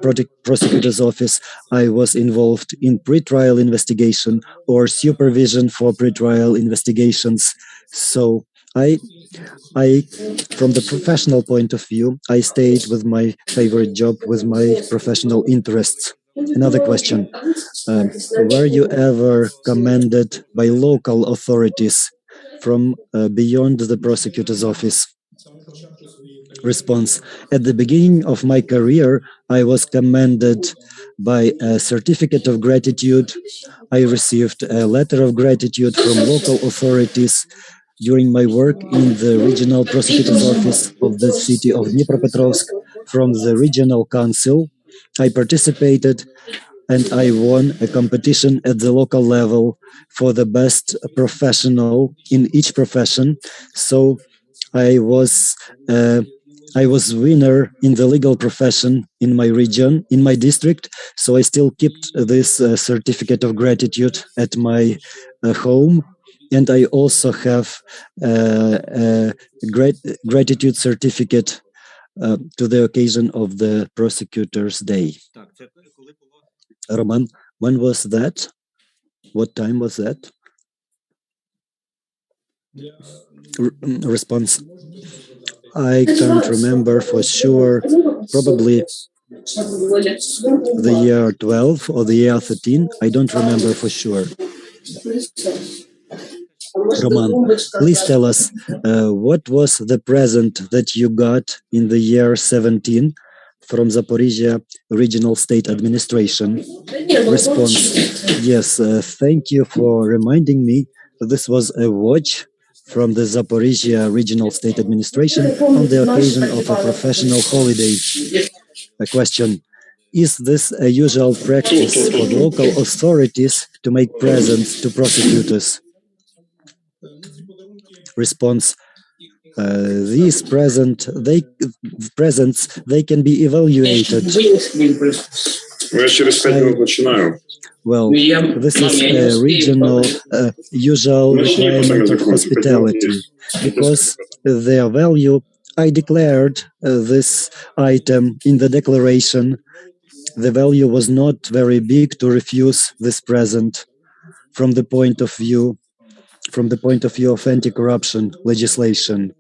prosecutor's office, I was involved in pre-trial investigation or supervision for pre-trial investigations. So I, from the professional point of view, I stayed with my favorite job, with my professional interests. Another question: were you ever commended by local authorities from beyond the prosecutor's office? Response. At the beginning of my career, I was commended by a certificate of gratitude. I received a letter of gratitude from local authorities during my work in the regional prosecutor's office of the city of Dnipropetrovsk. From the regional council, I participated and I won a competition at the local level for the best professional in each profession. So I was I was winner in the legal profession in my region, in my district. So I still kept this certificate of gratitude at my home, and I also have a gratitude certificate to the occasion of the Prosecutor's Day. Так, це коли було Roman, when was that? What time was that? Response. I can't remember for sure. Probably the year 12 or the year 13. I don't remember for sure. Roman, please tell us what was the present that you got in the year 17 from Zaporizhia Regional State Administration? Response. Yes, thank you for reminding me. This was a watch from the Zaporizhia Regional State Administration on the occasion of a professional holiday. A question. Is this a usual practice for local authorities to make presents to prosecutors? Response. These presents, they can be evaluated. Я через 5 минут начинаю. Well, this is a regional usual requirement of hospitality. Because their value, I declared this item in the declaration. The value was not very big to refuse this present from the point of view of anti-corruption legislation.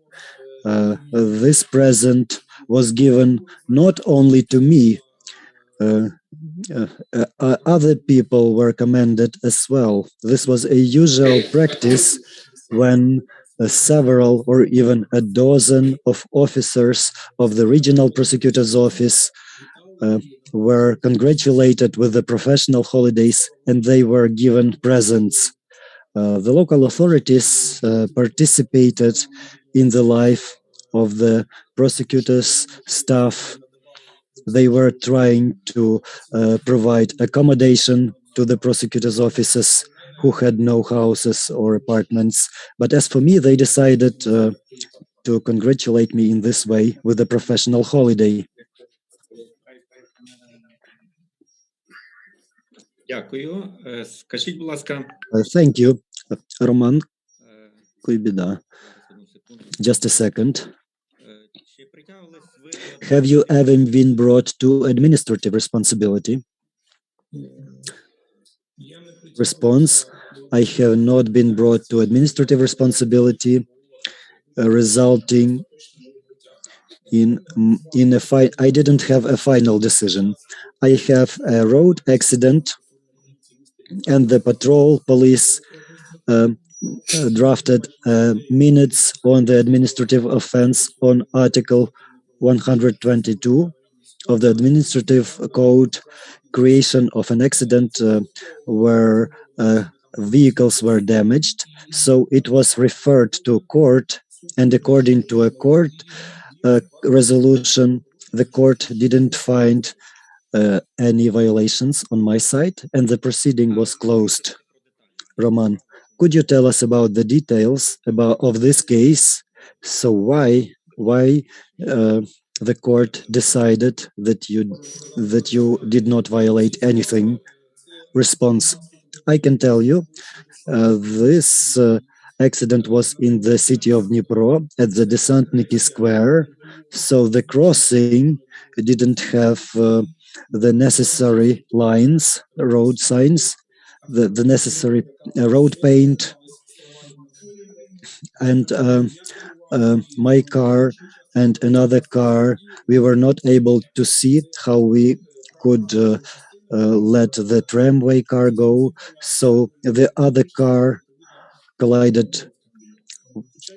This present was given not only to me, other people were commended as well. This was a usual practice when several or even a dozen of officers of the regional prosecutor's office were congratulated with the professional holidays and they were given presents. The local authorities participated in the life of the prosecutor's staff. They were trying to provide accommodation to the prosecutor's officers who had no houses or apartments. But as for me, they decided to congratulate me in this way with a professional holiday. Дякую. Скажіть, будь ласка, Thank you, Roman. е, Куйбіда. зараз одну секунду. Just a second. Чи притягувались ви Have you ever been brought to administrative responsibility? Response. I have not been brought to administrative responsibility, resulting in I didn't have a final decision. I have a road accident and the patrol police drafted minutes on the administrative offense on Article 122 of the Administrative Code, creation of an accident where vehicles were damaged. So it was referred to court, and according to a court resolution, the court didn't find any violations on my side, and the proceeding was closed. Roman, could you tell us about the details of this case? So why the court decided that you did not violate anything? Response. I can tell you, this accident was in the city of Dnipro at the Desantniki Square. So the crossing didn't have the necessary lines, road signs, the necessary road paint, and my car and another car, we were not able to see how we could let the tramway car go. So the other car collided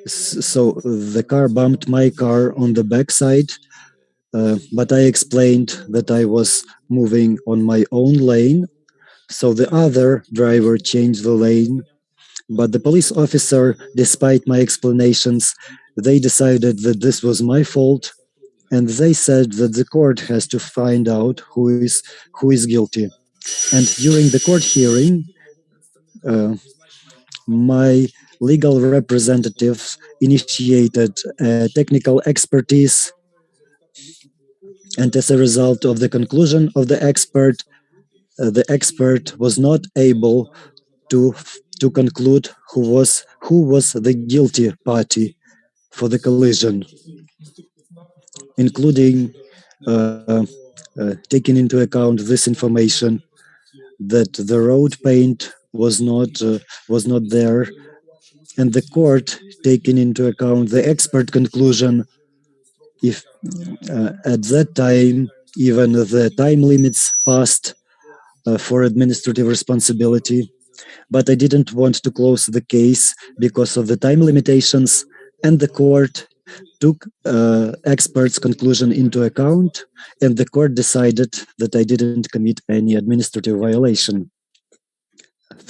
So the car bumped my car on the backside, but I explained that I was moving on my own lane. So the other driver changed the lane, but the police officer, despite my explanations, they decided that this was my fault, and they said that the court has to find out who is guilty. And during the court hearing, my legal representatives initiated technical expertise, and as a result of the conclusion of the expert was not able to conclude who was the guilty party for the collision, including taking into account this information that the road paint was not there, and the court taking into account the expert conclusion. If at that time even the time limits passed for administrative responsibility, but I didn't want to close the case because of the time limitations, and the court took experts' conclusion into account, and the court decided that I didn't commit any administrative violation.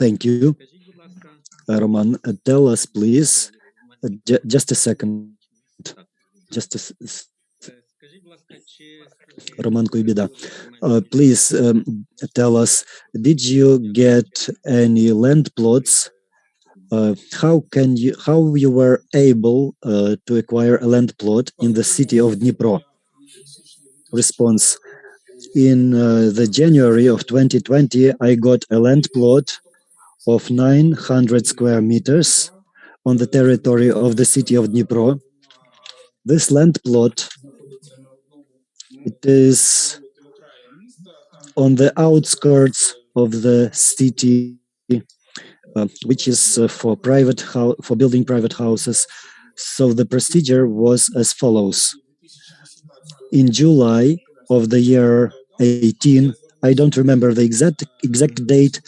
Thank you. Скажіть, будь ласка, Roman, tell us, please. Just a second. Just a скажіть, будь ласка, чи Roman Kuibida. Please tell us, did you get any land plots? How you were able to acquire a land plot in the city of Dnipro? Response: in the January of 2020, I got a land plot of 900 square meters on the territory of the city of Dnipro. This land plot, it is on the outskirts of the city, which is for building private houses. So the procedure was as follows. In July of the year 18, I don't remember the exact date,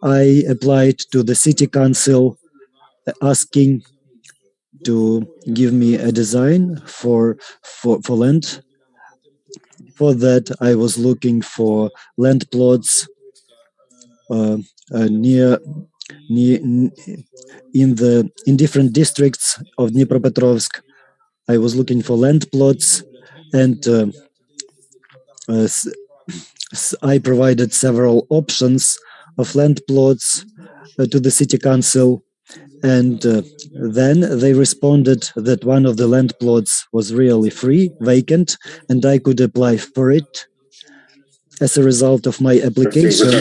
I applied to the city council asking to give me a design for land. For that, I was looking for land plots near in different districts of Dnipropetrovsk. I was looking for land plots, and I provided several options of land plots to the city council, and then they responded that one of the land plots was really free, vacant, and I could apply for it. As a result of my application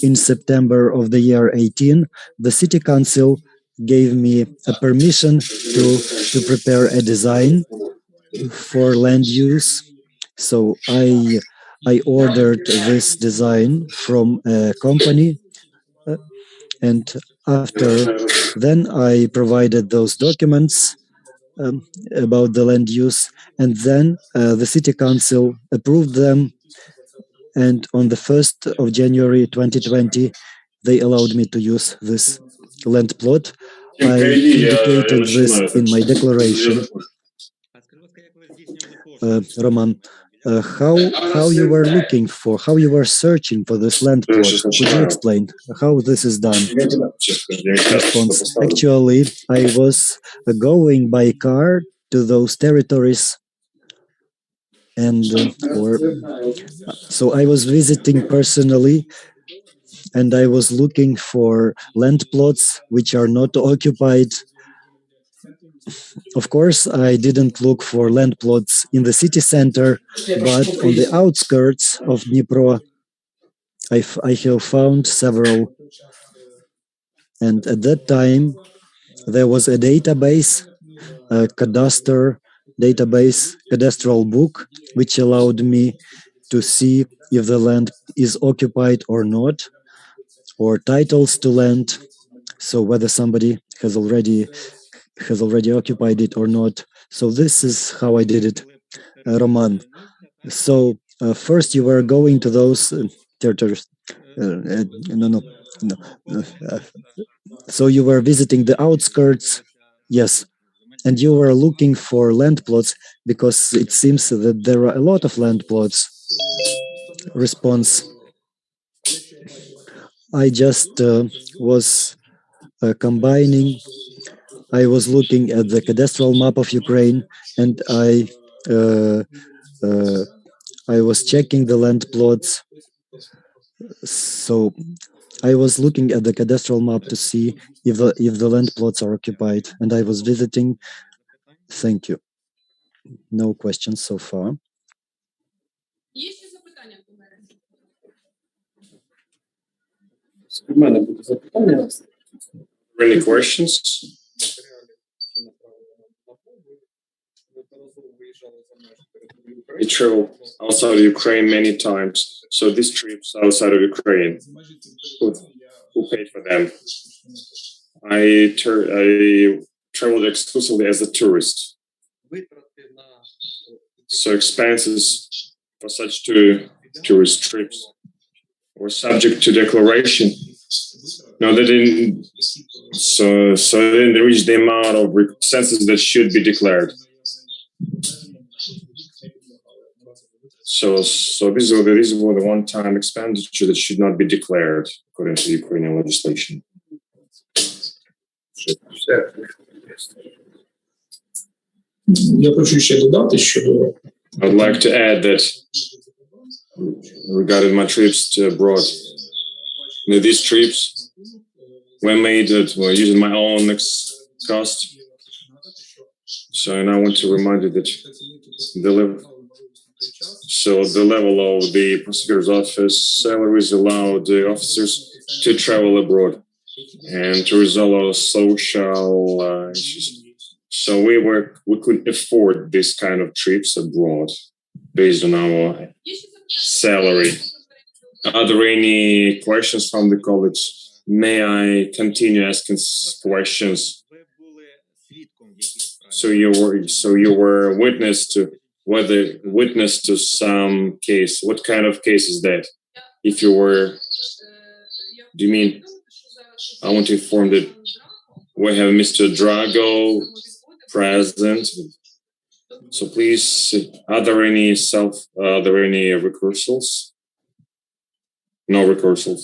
in September of the year 18, the city council gave me a permission to prepare a design for land use. So I ordered this design from a company, and after then I provided those documents about the land use, and then the city council approved them, and on the 1st of January 2020 they allowed me to use this land plot. I indicated this in my declaration. а скажіть, будь ласка, як ви здійснювали пошук? Roman, how you were looking for, how you were searching for this land plot? Could you explain how this is done? Response: actually, I was going by car to those territories, and so I was visiting personally, and I was looking for land plots which are not occupied. Of course, I didn't look for land plots in the city center, but on the outskirts of Dnipro, I have found several. And at that time, there was a database, a cadastral book, which allowed me to see if the land is occupied or not, or titles to land, so whether somebody has already occupied it or not. So this is how I did it, Roman. So first you were going to those territories. No. So you were visiting the outskirts. Yes. and you were looking for land plots because it seems that there are a lot of land plots. Response: I just was combining. I was looking at the cadastral map of Ukraine, and uh, I was checking the land plots. So I was looking at the cadastral map to see if the land plots are occupied, and I was visiting. Thank you. No questions so far. Є ще запитання, колеги? У мене буде запитання. Any questions? We traveled outside of Ukraine many times. So these trips outside of Ukraine, who paid for them? I traveled exclusively as a tourist. So expenses for such tourist trips were subject to declaration. No, they didn't. So they didn't reach the amount of expenses that should be declared. So these were the one-time expenditure that should not be declared according to Ukrainian legislation. Я хочу ще додати, що I would like to add that regarding my trips to abroad, these trips were made using my own cost. So, and I want to remind you that the level of the prosecutor's office salaries allowed the officers to travel abroad and to resolve social issues. So we couldn't afford this kind of trips abroad based on our salary. Are there any questions from the college? May I continue asking questions? So you were witness to some case. What kind of case is that? If you were, do you mean? I want to inform that we have Mr. Drago present. So please, are there any recursals? No recursals.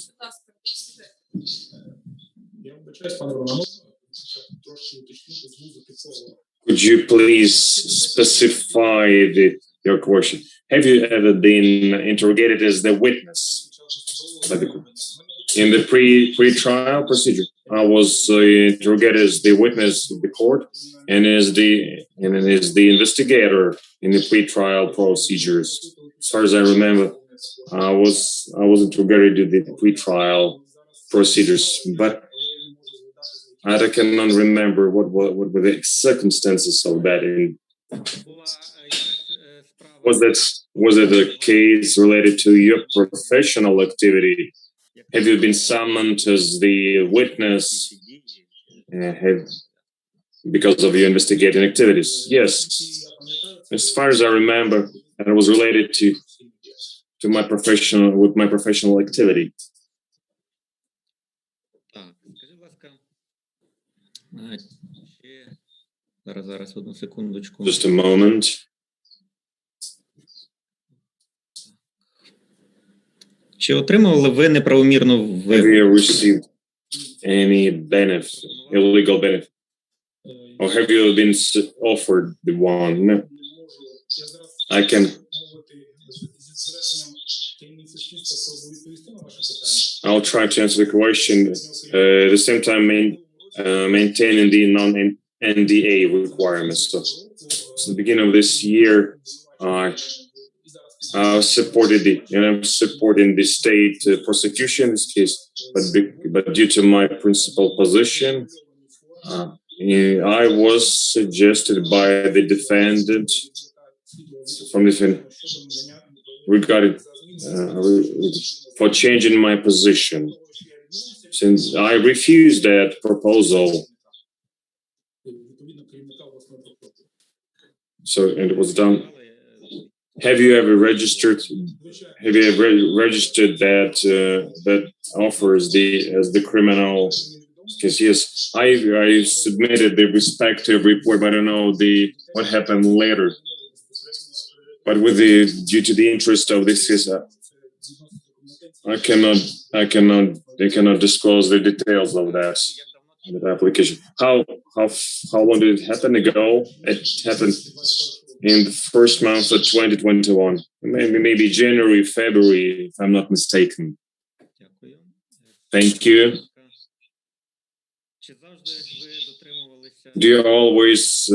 Could you please specify your question? Have you ever been interrogated as the witness? In the pre-trial procedure, I was interrogated as the witness of the court and as the investigator in the pre-trial procedures. As far as I remember, I was interrogated in the pre-trial procedures, but I cannot remember what were the circumstances of that. Was it a case related to your professional activity? Have you been summoned as the witness because of your investigating activities? Yes. As far as I remember, it was related to my professional activity. Зараз одну секундочку. Just a moment. Чи отримували ви неправомірну Have вигоду? you received any benefit, illegal benefit? Or have you been offered the one? No. I can. I'll try to answer the question. At the same time, maintaining the non-NDA requirements. So, since the beginning of this year, I'm supporting the state prosecution in this case, but due to my principal position, I was suggested by the defendant regarding for changing my position. Since I refused that proposal, so and it was done. Have you ever registered? Have you ever registered that offers as the criminal Because yes, I submitted the respective report, but I don't know what happened later. But due to the interest of this case, I cannot disclose the details of that application. How long did it happen ago? It happened in the first month of 2021, maybe January, February, if I'm not mistaken. Дякую. Thank you. Чи завжди ви дотримувалися... Do you always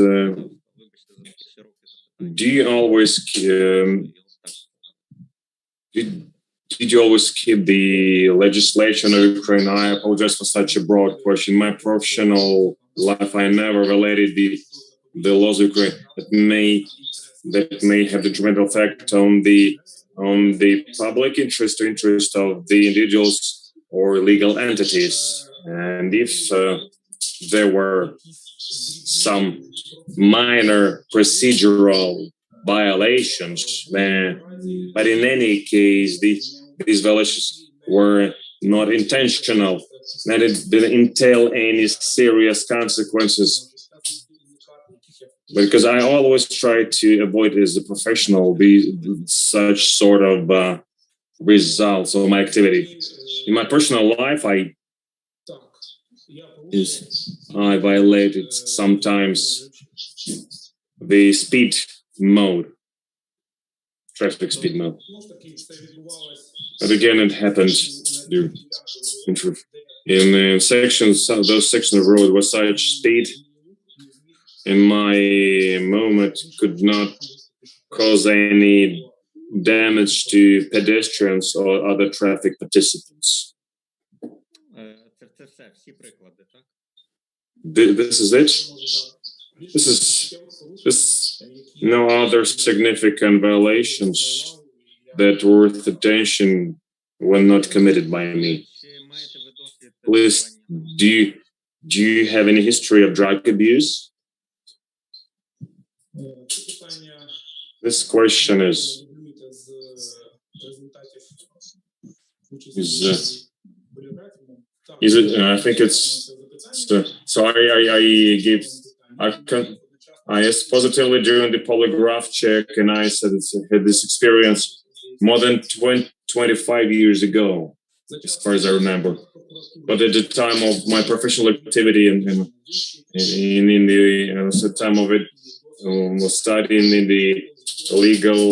Вибачте за таке широке запитання. did you always keep the legislation of Ukraine? I apologize for such a broad question. My professional life, I never related the laws of Ukraine that may have detrimental effect on the public interest or interest of the individuals or legal entities. And if there were some minor procedural violations, but in any case, these violations were not intentional, that it didn't entail any serious consequences. Because I always try to avoid, as a professional, such sort of results of my activity. In my personal life, I violated sometimes the speed mode, traffic speed mode. But again, it happened in sections, those sections of road were such speed, and my movement could not cause any damage to pedestrians or other traffic participants. Це все, всі приклади, так? This is it? This no other significant violations that worth attention were not committed by me. Please, do you have any history of drug abuse? This question is it? I think it's. So I asked positively during the polygraph check, and I said I had this experience more than 25 years ago, as far as I remember. But at the time of my professional activity and in the time of it, was studying in the legal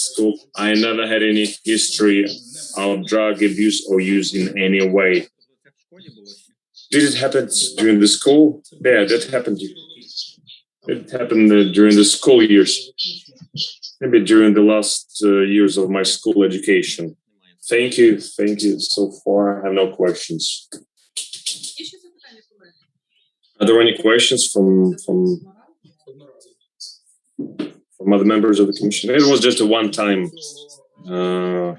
school, I never had any history of drug abuse or use in any way. Did it happen during the school? Yeah, that happened. It happened during the school years, maybe during the last years of my school education. Thank you. So far, I have no questions. Are there any questions from other members of the commission? It was just a one-time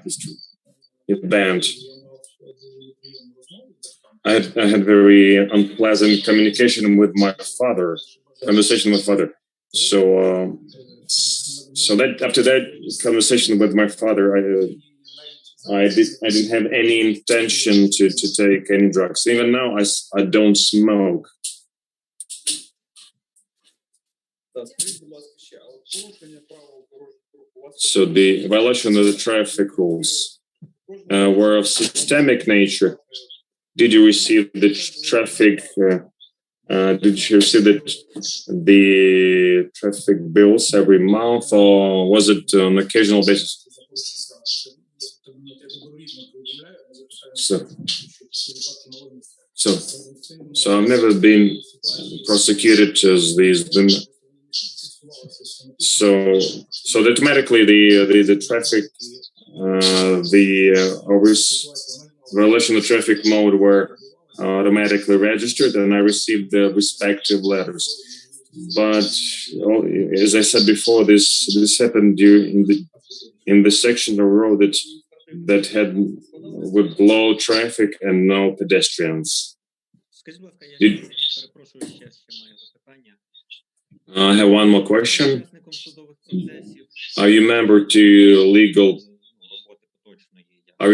history event. I had very unpleasant conversation with my father. So that after that conversation with my father, I didn't have any intention to take any drugs. Even now, I don't smoke. So the violation of the traffic rules were of systemic nature. Did you receive the traffic? Did you receive the traffic bills every month, or was it on an occasional basis? So I've never been prosecuted as these. So automatically the traffic, violation of traffic mode were automatically registered, and I received the respective letters. But as I said before, this happened in the section of road that had with low traffic and no pedestrians. I have one more question. Are you member to legal? Are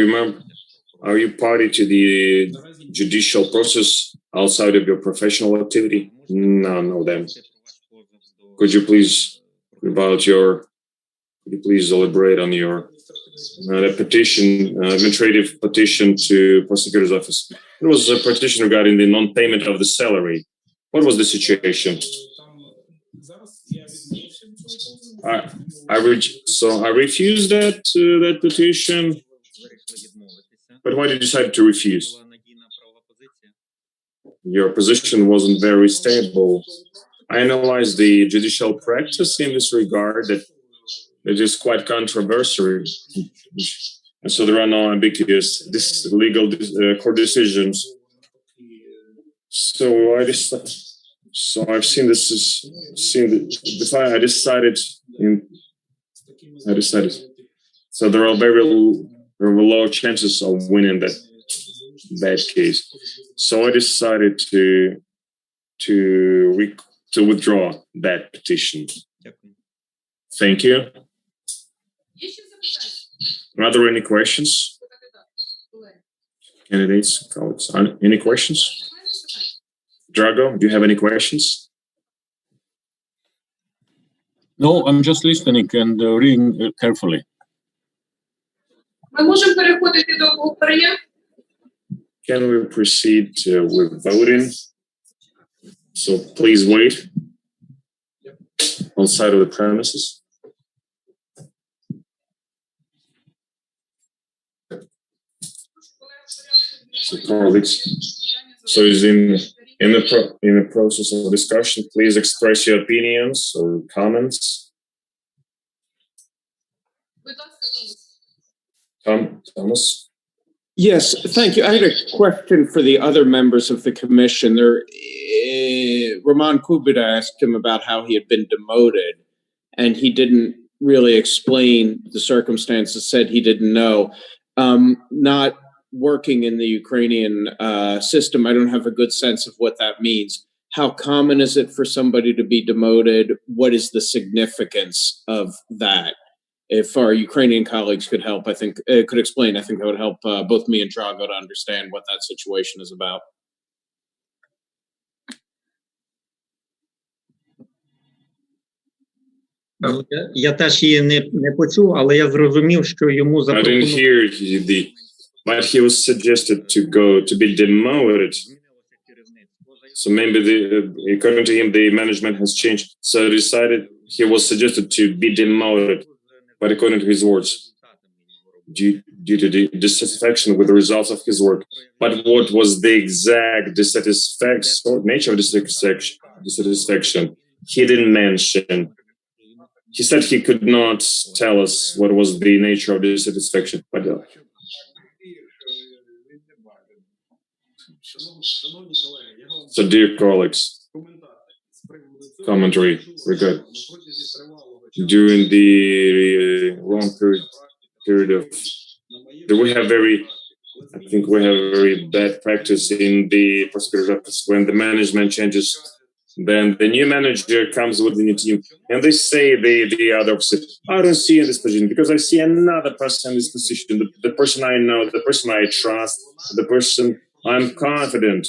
you party to the judicial process outside of your professional activity? None of them. Could you please elaborate on your administrative petition to prosecutor's office? It was a petition regarding the non-payment of the salary. What was the situation? I refused that petition. But why did you decide to refuse? Your position wasn't very stable. I analyzed the judicial practice in this regard that it is quite controversial. And so there are no ambiguous legal court decisions. So I decided. So I've seen this. I decided. So there are very low chances of winning that case. So I decided to withdraw that petition. Thank you. Є ще запитання? Are there any questions? Колеги, Candidates, colleagues, any questions? немає запитань? Drago, do you have any questions? No, I'm just listening and reading carefully. Ми можемо переходити до обговорення? Can we proceed with voting? So please wait outside of the premises. So colleagues, so is in the process of discussion, please express your opinions or comments. Будь ласка, Томас. Thomas? Yes, thank you. I had a question for the other members of the commission. Roman Kubita asked him about how he had been demoted, and he didn't really explain the circumstances, said he didn't know. Not working in the Ukrainian system, I don't have a good sense of what that means. How common is it for somebody to be demoted? What is the significance of that? If our Ukrainian colleagues could help, I think could explain, I think that would help both me and Drago to understand what that situation is about. Я теж її не почув, але я зрозумів, що йому I didn't hear but he was suggested to be demoted. So maybe according to him, the management has changed. So he was suggested to be demoted. But according to his words, due to the dissatisfaction with the results of his work. But what was the exact nature of dissatisfaction? He didn't mention. He said he could not tell us what was the nature of dissatisfaction. But so, dear colleagues, commentary regard during the long period of we have very bad practice in the prosecutor's office. When the management changes, then the new manager comes with the new team, and they say the other opposite. I don't see in this position because I see another person in this position. The person I know, the person I trust, the person I'm confident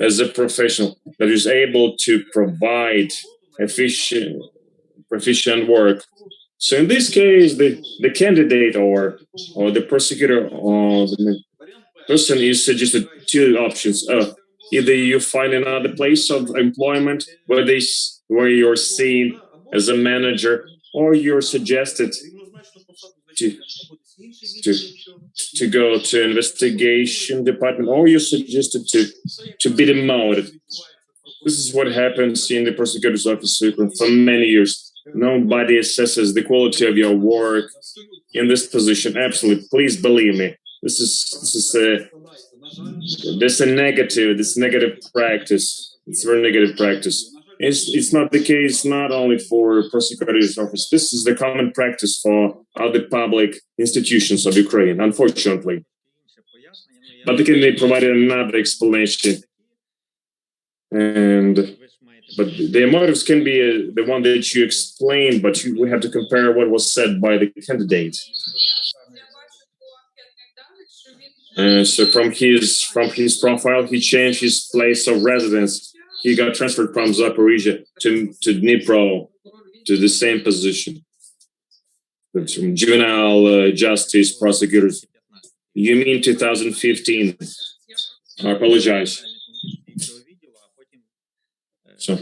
as a professional that is able to provide efficient work. So in this case, the candidate or the prosecutor or the person is suggested two options. Either you find another place of employment where you're seen as a manager, or you're suggested to go to investigation department, or you're suggested to be demoted. This is what happens in the prosecutor's office for many years. Nobody assesses the quality of your work in this position. Absolutely, please believe me. This is a negative practice. It's very negative practice. It's not the case not only for prosecutor's office. This is the common practice for other public institutions of Ukraine, unfortunately. But they provided another explanation, but the motives can be the one that you explained, but we have to compare what was said by the candidate. Я бачу по анкетних даних, що він So from his profile, he changed his place of residence. He got transferred from Zaporizhia to Dnipro, to the same position. From juvenile justice prosecutors. You mean 2015? I apologize. So, I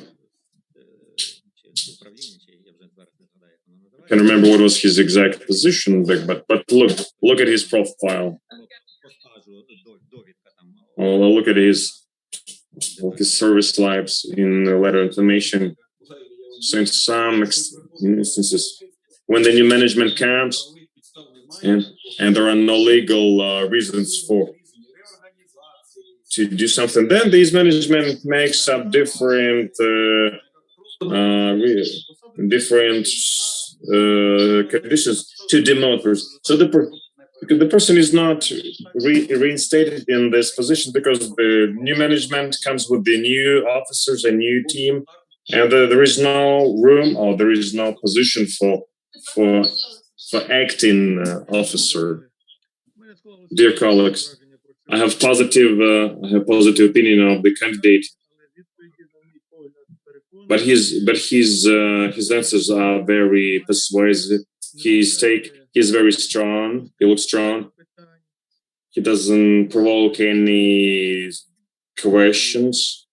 can't remember what was his exact position, but look at his profile. Oh, look at his service lives in the letter information. So in some instances, when the new management comes and there are no legal reasons to do something, then these management makes up different conditions to demote person. So the person is not reinstated in this position because the new management comes with the new officers, a new team, and there is no room or there is no position for acting officer. Dear colleagues, I have positive opinion of the candidate, but his answers are very persuasive. He's very strong. He looks strong. He doesn't provoke any questions.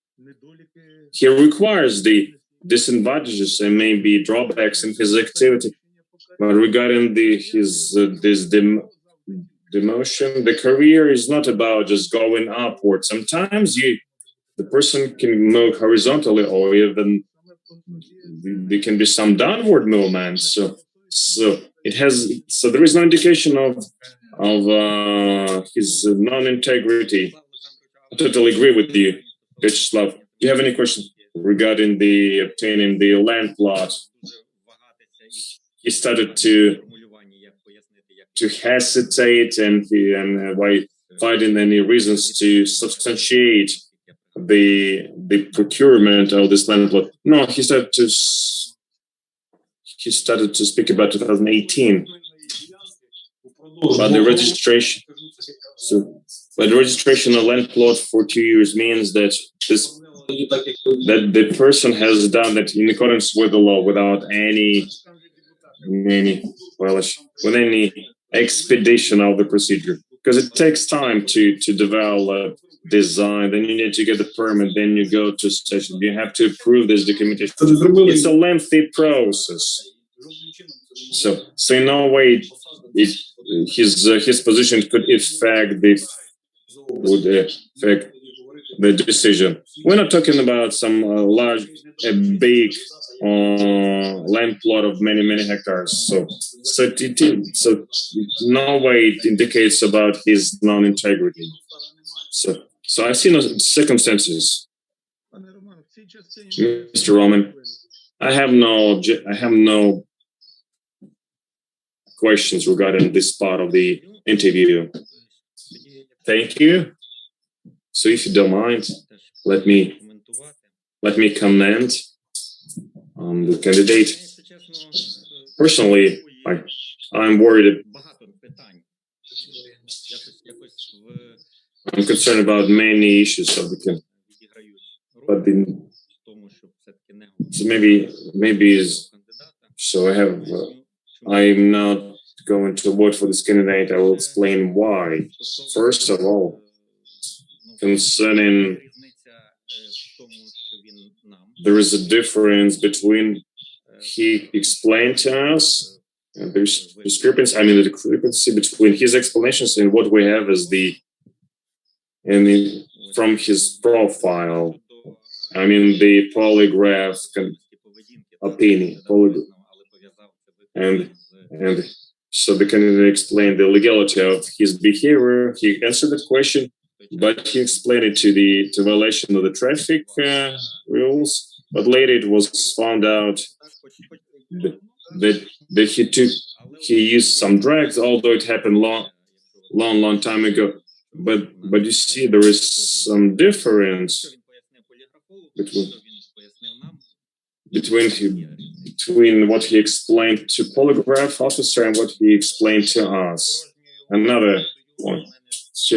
He requires the disadvantages and maybe drawbacks in his activity. But regarding this demotion, the career is not about just going upward. Sometimes the person can move horizontally, or even there can be some downward movement. So there is no indication of his non-integrity. I totally agree with you, Vyacheslav. Do you have any questions regarding the obtaining the land plot? He started to hesitate and by finding any reasons to substantiate the procurement of this land plot. No, he started to speak about 2018. But the registration, the registration of land plot for 2 years means that the person has done that in accordance with the law without any expedition of the procedure, because it takes time to develop design. Then you need to get the permit. Then you go to station. You have to approve this documentation. It's a lengthy process. So in no way his position could affect the decision. We're not talking about some big land plot of many hectares. So no way it indicates about his non-integrity. So I see no circumstances. Mr. Roman, I have no questions regarding this part of the interview. Thank you. So if you don't mind, let me comment on the candidate. Personally, I'm worried. I'm concerned about many issues of the candidate. But so maybe is so I'm not going to vote for this candidate. I will explain why. First of all, concerning there is a difference between he explained to us, and there's discrepancy. I mean, the discrepancy between his explanations and what we have as from his profile. I mean, the polygraph opinion, and so the candidate explained the legality of his behavior. He answered the question, but he explained it to the violation of the traffic rules. But later it was found out that he used some drugs, although it happened long time ago. But you see, there is some difference between what he explained to polygraph officer and what he explained to us. Another point. So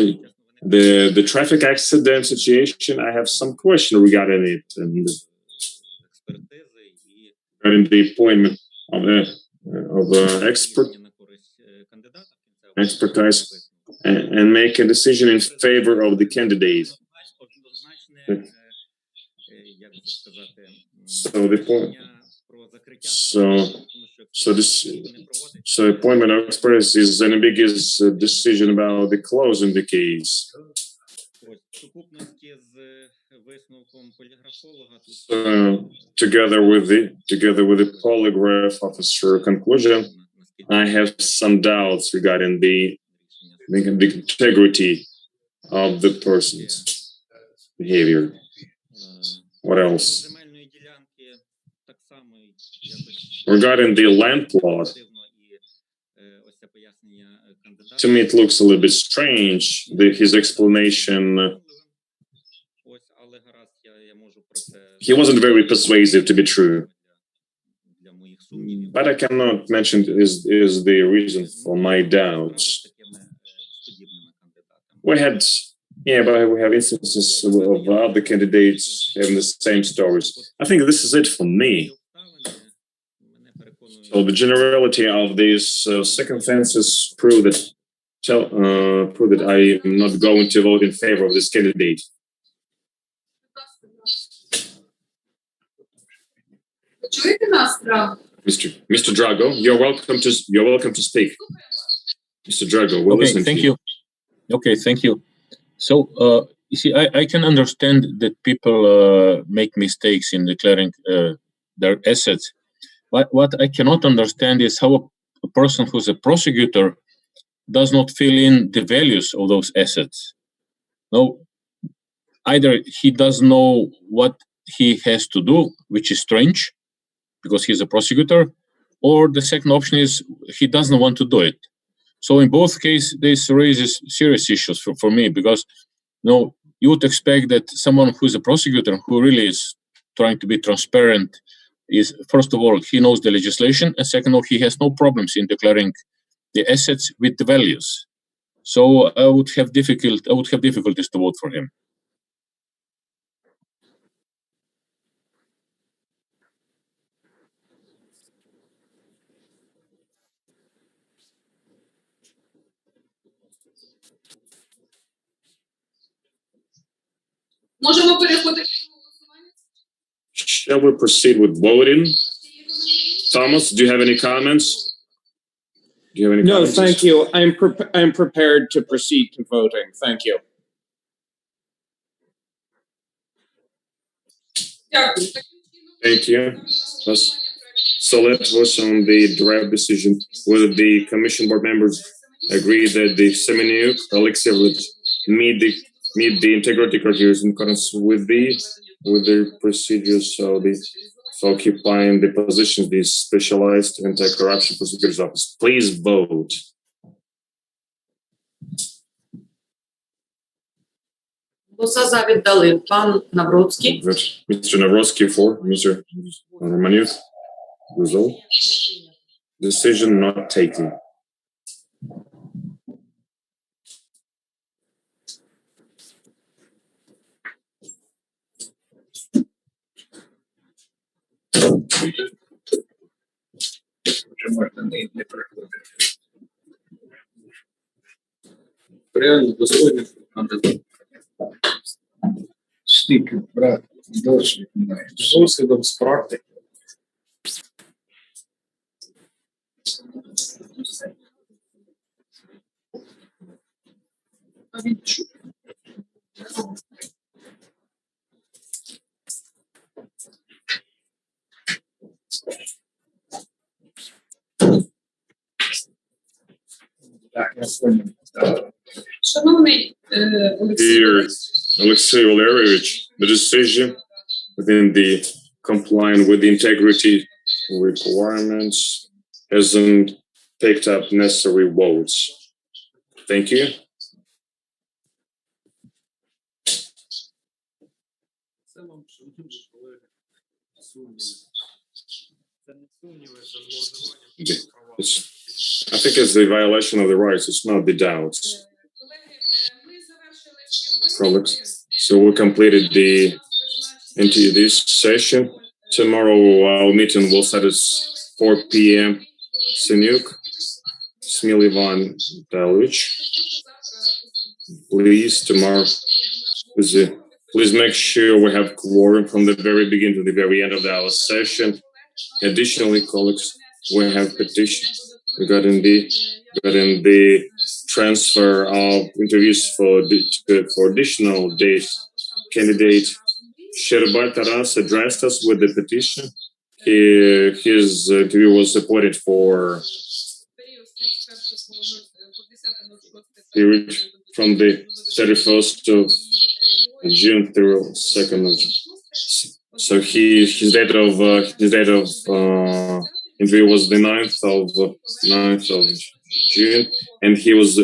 the traffic accident situation, I have some question regarding it and regarding the appointment of expertise and make a decision in favor of the candidate. So the point. So appointment of experts is an ambiguous decision about the closing the case. Together with the polygraph officer conclusion, I have some doubts regarding the integrity of the person's behavior. What else? Regarding the land plot, to me it looks a little bit strange, his explanation. He wasn't very persuasive, to be true. But I cannot mention is the reason for my doubts. We have instances of other candidates having the same stories. I think this is it for me. So the generality of these circumstances prove that I am not going to vote in favor of this candidate. Чуєте нас, Драго? Mr. Drago, you're welcome to speak. Mr. Drago, we're Okay, listening thank to you. Okay, thank you. So, you see, I can understand that people make mistakes in declaring their assets. But what I cannot understand is how a person who's a prosecutor does not fill in the values of those assets. No, either he doesn't know what he has to do, which is strange, because he's a prosecutor, or the second option is he doesn't want to do it. So in both cases, this raises serious issues for me, because you would expect that someone who's a prosecutor who really is trying to be transparent is, first of all, he knows the legislation, and second of all, he has no problems in declaring the assets with the values. So I would have difficulties to vote for him. Можемо переходити до голосування? Shall we proceed with voting? Thomas, do you have any comments? Do you have any No, comments? thank you. I'm prepared to proceed to voting. Thank you. Дякую. Thank you. So let's vote on the draft decision. Whether the commission board members agree that the Semeniuk, Alexei would meet the integrity criteria in accordance with the procedures for occupying the position of the specialized anti-corruption prosecutors office. Please vote. Голоса за віддали пан Навроцький. Mr. Navrotsky for, Mr. Romaniuk. Result. Decision not taken. Реально достойний кандидат. Стільки брат, досвід має. З досвідом, з практики. Так, я понял. Шановний Dear Alexei Valerievich, the decision within the complying with the integrity requirements hasn't picked up necessary votes. Thank you. I think it's the violation of the rights, it's not the doubts. колеги, colleagues. So we completed into this session. Tomorrow our meeting will start at 4 p.m. Sinuk, Smilivan Dalovich. Please, tomorrow, please make sure we have quorum from the very beginning to the very end of our session. Additionally, colleagues, we have petition regarding the transfer of interviews for additional days. Candidate Sherbal Taras addressed us with the petition. His interview was supported for period from the 31st of June through 2nd of June. So his date of interview was the 9th of June, and his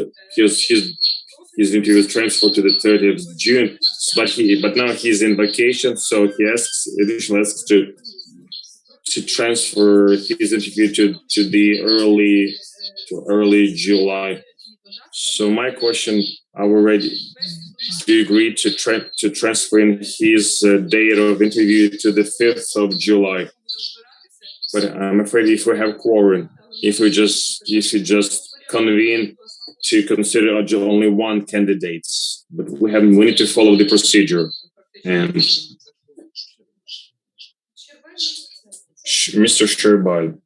interview was transferred to the 30th of June. But now he's in vacation, so he asks to transfer his interview to early July. So my question: are we ready? Do you agree to transfer his date of interview to the 5th of July? But I'm afraid if we have quorum, if you just convene to consider only one candidate, but we need to follow the procedure. And Mr. Sherbal.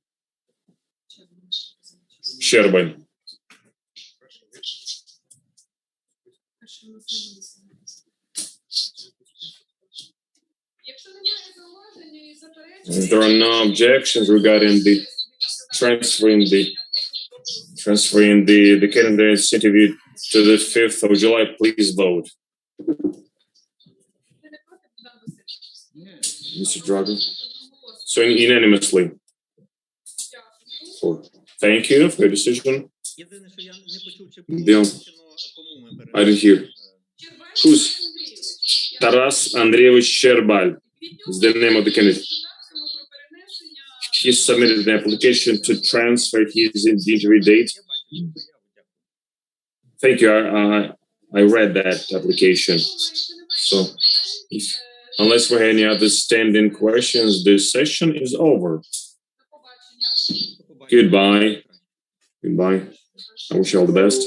There are no objections regarding the transferring the candidate's interview to the 5th of July. Please vote. Mr. Drago. So unanimously. Thank you for your decision. I didn't hear. Who's Taras Andreevich Sherbal is the name of the candidate. He submitted an application to transfer his interview date. Thank you. I read that application. So, unless we have any other standing questions, this session is over. Goodbye. Goodbye. I wish you all the best.